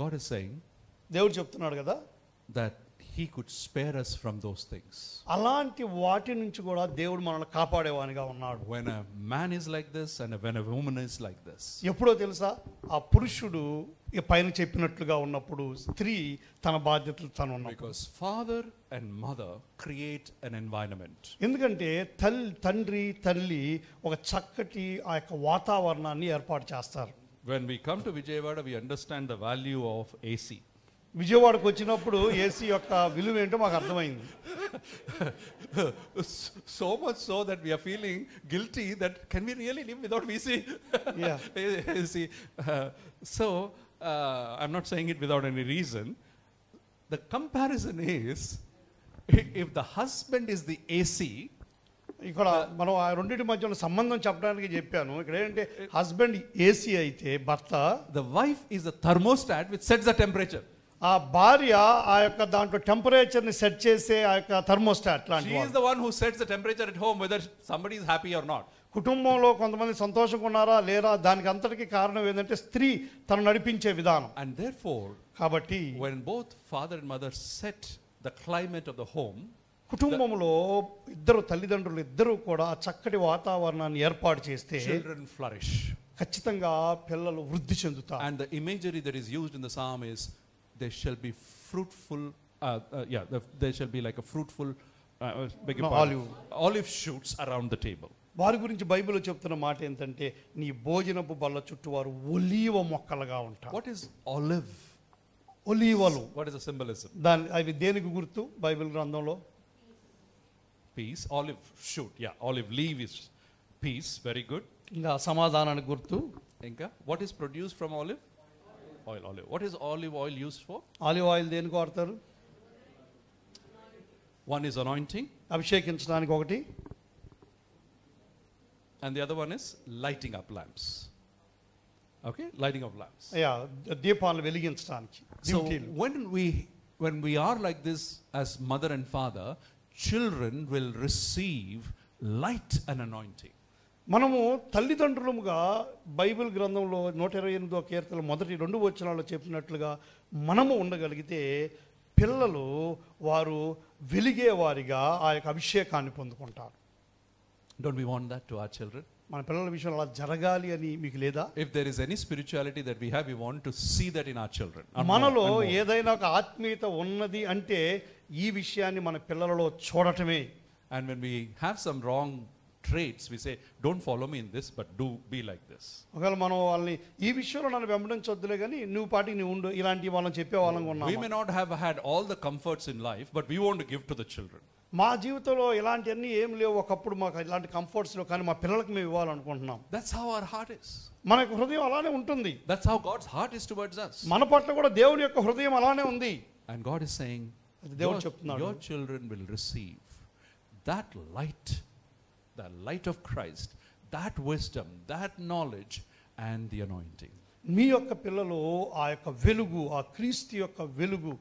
God is saying, దేవుడు చెప్తున్నాడు కదా, that he could spare us from those things. అలాంటి వాటి నుంచి కూడా దేవుడు మనల్ని కాపాడేవానిగా ఉన్నాడు. When a man is like this and when a woman is like this. ఎప్పుడో తెలుసా, ఆ పురుషుడు పైన చెప్పినట్లుగా ఉన్నప్పుడు స్త్రీ తన బాధ్యతలు తను ఉన్నప్పుడు. Because father and mother create an environment. ఎందుకంటే తండ్రి తల్లి ఒక చక్కటి ఆ యొక్క వాతావరణాన్ని ఏర్పాటు చేస్తారు. When we come to Vijayawada, we understand the value of AC. విజయవాడకు వచ్చినప్పుడు ఏసీ యొక్క విలువ ఏంటో మాకు అర్థమైంది. So much so that we are feeling guilty that can we really live without AC? Yeah. AC. So I'm not saying it without any reason. The comparison is, if the husband is the AC, ఇక్కడ మనం ఆ రెండింటి మధ్య ఉన్న సంబంధం చెప్పడానికి చెప్పాను. ఇక్కడ ఏంటంటే హస్బెండ్ ఏసీ అయితే భర్త, the wife is the thermostat which sets the temperature. ఆ భార్య ఆ యొక్క దాంట్లో టెంపరేచర్ ని సెట్ చేసే ఆ యొక్క థర్మోస్టాట్ లాంటి. She is the one who sets the temperature at home whether somebody is happy or not. కుటుంబంలో కొంతమంది సంతోషంగా ఉన్నారా లేరా దానికి అంతటికి కారణం ఏంటంటే స్త్రీ తను నడిపించే విధానం. And therefore, కాబట్టి when both father and mother set the climate of the home, కుటుంబంలో తల్లిదండ్రులు ఇద్దరు కూడా చక్కటి వాతావరణాన్ని ఏర్పాటు చేస్తే children flourish. ఖచ్చితంగా పిల్లలు వృద్ధి చెందుతారు. And the imagery that is used in the psalm is, they shall be fruitful. They shall be like a fruitful olive shoots around the table. వారి గురించి బైబిల్లో చెప్తున్న మాట ఏంటంటే, నీ భోజనపు బల్ల చుట్టూ వారు ఒలీవ మొక్కలుగా ఉంటారు. What is olive? ఒలీవలు. What is the symbolism? అవి దేనికి గుర్తు బైబిల్ గ్రంథంలో? Peace. Olive shoot. Yeah, olive leaf is peace. Very good. ఇంకా సమాధానానికి గుర్తు. ఇంకా what is produced from olive? Olive. What is olive oil used for? Olive oil దేనికి వాడతారు? One is anointing, అభిషేకించడానికి ఒకటి, and the other one is lighting up lamps. Okay, lighting of lamps. దీపాలను వెలిగించడానికి. So when we are like this as mother and father, children will receive light and anointing. మనము తల్లిదండ్రులుగా బైబిల్ గ్రంథంలో 128వ కీర్తన మొదటి 2 వచనాల్లో చెప్పినట్లుగా మనము ఉండగలిగితే పిల్లలు వారు వెలిగేవారిగా ఆ యొక్క అభిషేకాన్ని పొందుకుంటారు. Don't we want that to our children? మన పిల్లల విషయంలో అలా జరగాలి అని మీకు లేదా? If there is any spirituality that we have, we want to see that in our children. మనలో ఏదైనా ఒక ఆత్మీయత ఉన్నది అంటే ఈ విషయాన్ని మన పిల్లలలో చూడటమే. And when we have some wrong traits, we say, don't follow me in this, but do be like this. ఒకవేళ మనం వాళ్ళని ఈ విషయంలో నన్ను వెంబడించొద్దులే కానీ నువ్వు పాటికి నువ్వు ఉండు ఇలాంటి వాళ్ళని చెప్పే వాళ్ళం ఉన్నాం. We may not have had all the comforts in life, but we want to give to the children. మా జీవితంలో ఇలాంటివన్నీ ఏం లేవు, ఒకప్పుడు మాకు ఇలాంటి కంఫర్ట్స్ లేవు, కానీ మా పిల్లలకు మేము ఇవ్వాలనుకుంటున్నాం. That's how our heart is. మన యొక్క హృదయం అలానే ఉంటుంది. That's how God's heart is towards us. మన పట్ల కూడా దేవుని యొక్క హృదయం అలానే ఉంది. And God is saying, దేవుడు చెప్తున్నాడు, your children will receive that light, the light of Christ, that wisdom, that knowledge and the anointing. మీ యొక్క పిల్లలు ఆ యొక్క వెలుగు, ఆ క్రీస్తు యొక్క వెలుగు,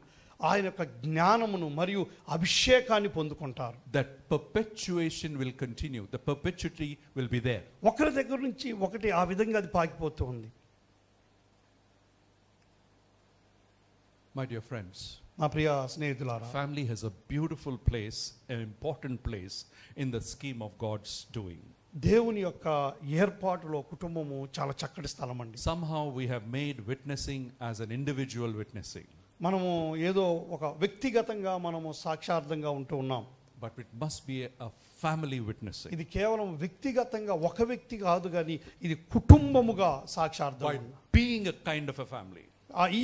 ఆయన యొక్క జ్ఞానమును మరియు అభిషేకాన్ని పొందుకుంటారు. That perpetuation will continue. The perpetuity will be there. ఒకరి దగ్గర నుంచి ఒకటి ఆ విధంగా అది పాకిపోతూ ఉంది. My dear friends, మా ప్రియ స్నేహితులారా, family has a beautiful place, an important place in the scheme of God's doing. దేవుని యొక్క ఏర్పాటులో కుటుంబము చాలా చక్కటి స్థలం అండి. Somehow we have made witnessing as an individual witnessing. మనము ఏదో ఒక వ్యక్తిగతంగా మనము సాక్షార్థంగా ఉంటూ ఉన్నాం. But it must be a family witnessing. ఇది కేవలం వ్యక్తిగతంగా ఒక వ్యక్తి కాదు కానీ ఇది కుటుంబముగా సాక్షార్థం. By being a kind of a family.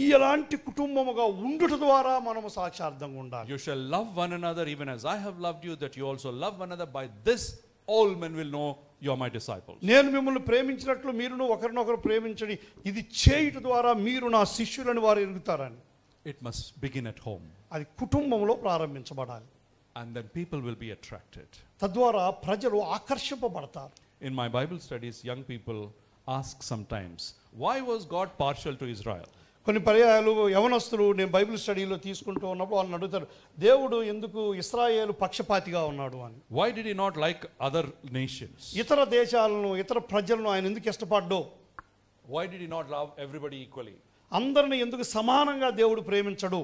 ఇలాంటి కుటుంబముగా ఉండుట ద్వారా మనము సాక్షార్థంగా ఉండాలి. You shall love one another even as I have loved you, that you also love one another. By this all men will know you are my disciples. నేను మిమ్మల్ని ప్రేమించినట్లు మీరును ఒకరినొకరు ప్రేమించండి, ఇది చేయుట ద్వారా మీరు నా శిష్యులని వారు ఎరుగుతారని. It must begin at home. అది కుటుంబంలో ప్రారంభించబడాలి. And then people will be attracted. తద్వారా ప్రజలు ఆకర్షింపబడతారు. In my Bible studies, young people ask sometimes, why was God partial to Israel? కొన్ని పర్యాయాలు యవనస్తులు నేను బైబిల్ స్టడీలో తీసుకుంటూ ఉన్నప్పుడు వాళ్ళని అడుగుతారు, దేవుడు ఎందుకు ఇశ్రాయేలు పక్షపాతిగా ఉన్నాడు అని. Why did he not like other nations? ఇతర దేశాలను ఇతర ప్రజలను ఆయన ఎందుకు ఇష్టపడ్డో? Why did he not love everybody equally? అందరిని ఎందుకు సమానంగా దేవుడు ప్రేమించడు?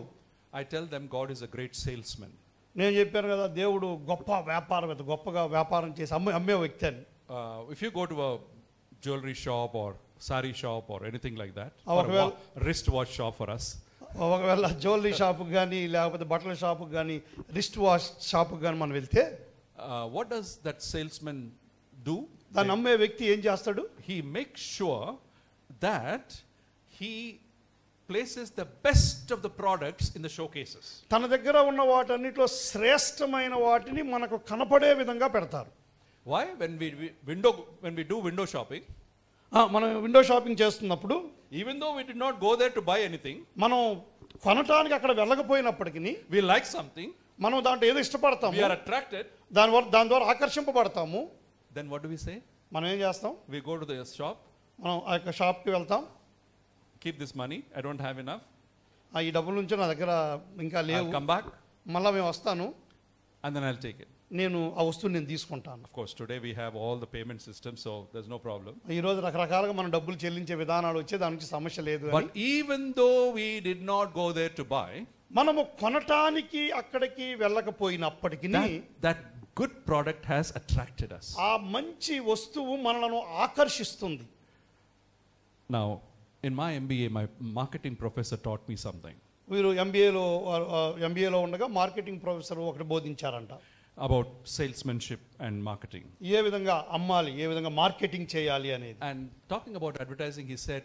I tell them God is a great salesman. నేను చెప్పాను కదా, దేవుడు గొప్ప వ్యాపారవేత్త, గొప్పగా వ్యాపారం చేసి అమ్మే వ్యక్తి అని. If you go to a jewelry shop or sari shop or anything like that, or or a wristwatch shop for us, ఒకవేళ జ్యువెలరీ షాప్కి కానీ లేకపోతే బట్టల షాప్కి కానీ రిస్ట్ వాచ్ షాప్కి కానీ మనం వెళ్తే what does that salesman do? దాన్ని అమ్మే వ్యక్తి ఏం చేస్తాడు? He makes sure that he places the best of the products in the showcases. తన దగ్గర ఉన్న వాటన్నిటిలో శ్రేష్టమైన వాటిని మనకు కనపడే విధంగా పెడతారు. Why? When we do window shopping, మనం విండో షాపింగ్ చేస్తున్నప్పుడు even though we did not go there to buy anything, మనం కొనటానికి అక్కడ వెళ్ళకపోయినప్పటికీ we like something, మనం దాంట్లో ఏదో ఇష్టపడతాము, we are attracted, దాని ద్వారా ఆకర్షింపబడతాము. then what do we say? మనం ఏం చేస్తాం? We go to the shop, మనం ఆ యొక్క షాప్కి వెళ్తాం, keep this money, I don't have enough, ఈ డబ్బుల నుంచి నా దగ్గర ఇంకా I'll లేవు, come back మళ్ళీ మేము వస్తాను, and then I'll take it. నేను ఆ వస్తువుని నేను తీసుకుంటాను. Of course, today we have all the payment systems, so there's no problem. ఈరోజు రకరకాలుగా మనం డబ్బులు చెల్లించే విధానాలు వచ్చే, దాని నుంచి సమస్య లేదు. But even though we did not go there to buy, మనము కొనటానికి అక్కడికి వెళ్ళకపోయినప్పటికీ that good product has attracted us. ఆ మంచి వస్తువు మనలను ఆకర్షిస్తుంది. Now, in my MBA, my marketing professor taught me something వీరు ఎంబీఏలో ఉండగా మార్కెటింగ్ ప్రొఫెసర్ ఒకటి బోధించారంట about salesmanship and marketing. ఏ విధంగా అమ్మాలి, ఏ విధంగా మార్కెటింగ్ చేయాలి అనేది. And talking about advertising, he said,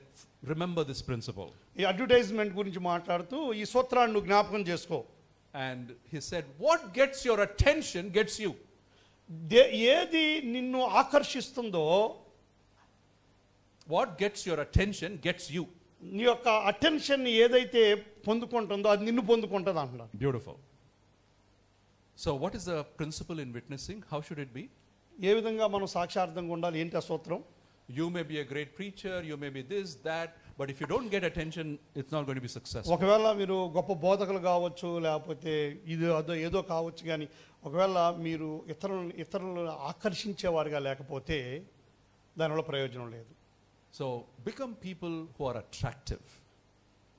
remember this principle. ఈ అడ్వర్టైజ్మెంట్ గురించి మాట్లాడుతూ ఈ సూత్రాన్ని నువ్వు జ్ఞాపకం చేసుకో. And he said, what gets your attention gets you. ఏది నిన్ను ఆకర్షిస్తుందో, what gets your attention gets you. నీ యొక్క అటెన్షన్ ఏదైతే పొందుకుంటుందో అది నిన్ను పొందుకుంటుంది అంటున్నాడు. Beautiful. So what is the principle in witnessing? How should it be? ఏ విధంగా మనం సాక్షార్థంగా ఉండాలి, ఏంటి ఆ సూత్రం? You may be a great preacher, you may be this, that, but if you don't get attention, it's not going to be successful. ఒకవేళ మీరు గొప్ప బోధకులు కావచ్చు, లేకపోతే ఇది ఏదో కావచ్చు, కానీ ఒకవేళ మీరు ఇతరులను ఆకర్షించేవారుగా లేకపోతే దానివల్ల ప్రయోజనం లేదు. So become people who are attractive.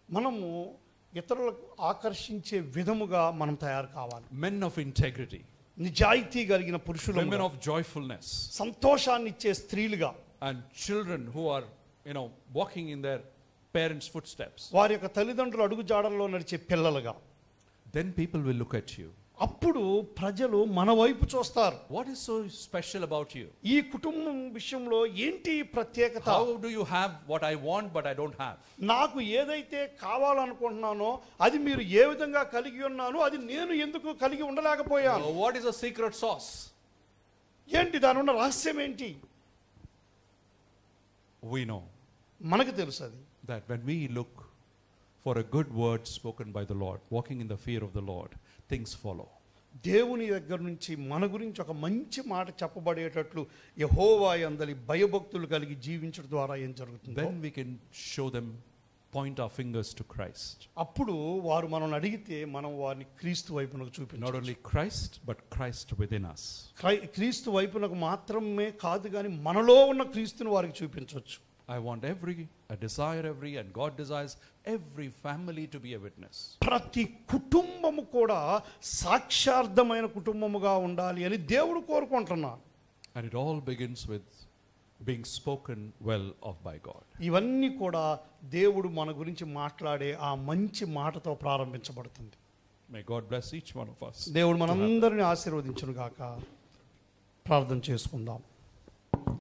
మనము ఇతరులకు ఆకర్షించే విధముగా మనం తయారు కావాలి. Men of integrity. నిజాయితీ కలిగిన పురుషులు, Women of joyfulness. సంతోషాన్ని ఇచ్చే స్త్రీలుగా, And children who are, walking in their parents' footsteps. వారి యొక్క తల్లిదండ్రులు అడుగు జాడల్లో నడిచే పిల్లలుగా. Then people will look at you. అప్పుడు ప్రజలు మన వైపు చూస్తారు. What is so special about you? ఈ కుటుంబం విషయంలో ఏంటి ప్రత్యేకత? How do you have what I want but I don't have? నాకు ఏదైతే కావాలనుకుంటున్నానో అది మీరు ఏ విధంగా కలిగి ఉన్నానో అది నేను ఎందుకు కలిగి ఉండలేకపోయాను? What is the secret sauce? ఏంటి దాని ఉన్న రహస్యం ఏంటి? We know మనకు తెలుసు అది. that when we look for a good word spoken by the Lord, walking in the fear of the Lord, things follow. దేవుని దగ్గర నుంచి మన గురించి ఒక మంచి మాట చెప్పబడేటట్లు యెహోవా యందలి భయభక్తులు కలిగి జీవించడం ద్వారా ఏం జరుగుతుంది? Then we can show them, point our fingers to Christ. అప్పుడు వారు మనల్ని అడిగితే మనం వారిని క్రీస్తు వైపునకు Not చూపించాలి. only Christ but Christ within us. క్రీస్తు వైపునకు మాత్రమే కాదు కానీ మనలో ఉన్న క్రీస్తుని వారికి చూపించవచ్చు. I want and God desires every family to be a witness. ప్రతి కుటుంబము కూడా సాక్షార్థమైన కుటుంబముగా ఉండాలి అని దేవుడు కోరుకుంటున్నాడు. And it all begins with being spoken well of by God. ఇవన్నీ కూడా దేవుడు మన గురించి మాట్లాడే ఆ మంచి మాటతో ప్రారంభించబడుతుంది. May God bless each one of us. దేవుడు మనందరిని ఆశీర్వదించును గాక. ప్రార్థన చేసుకుందాం.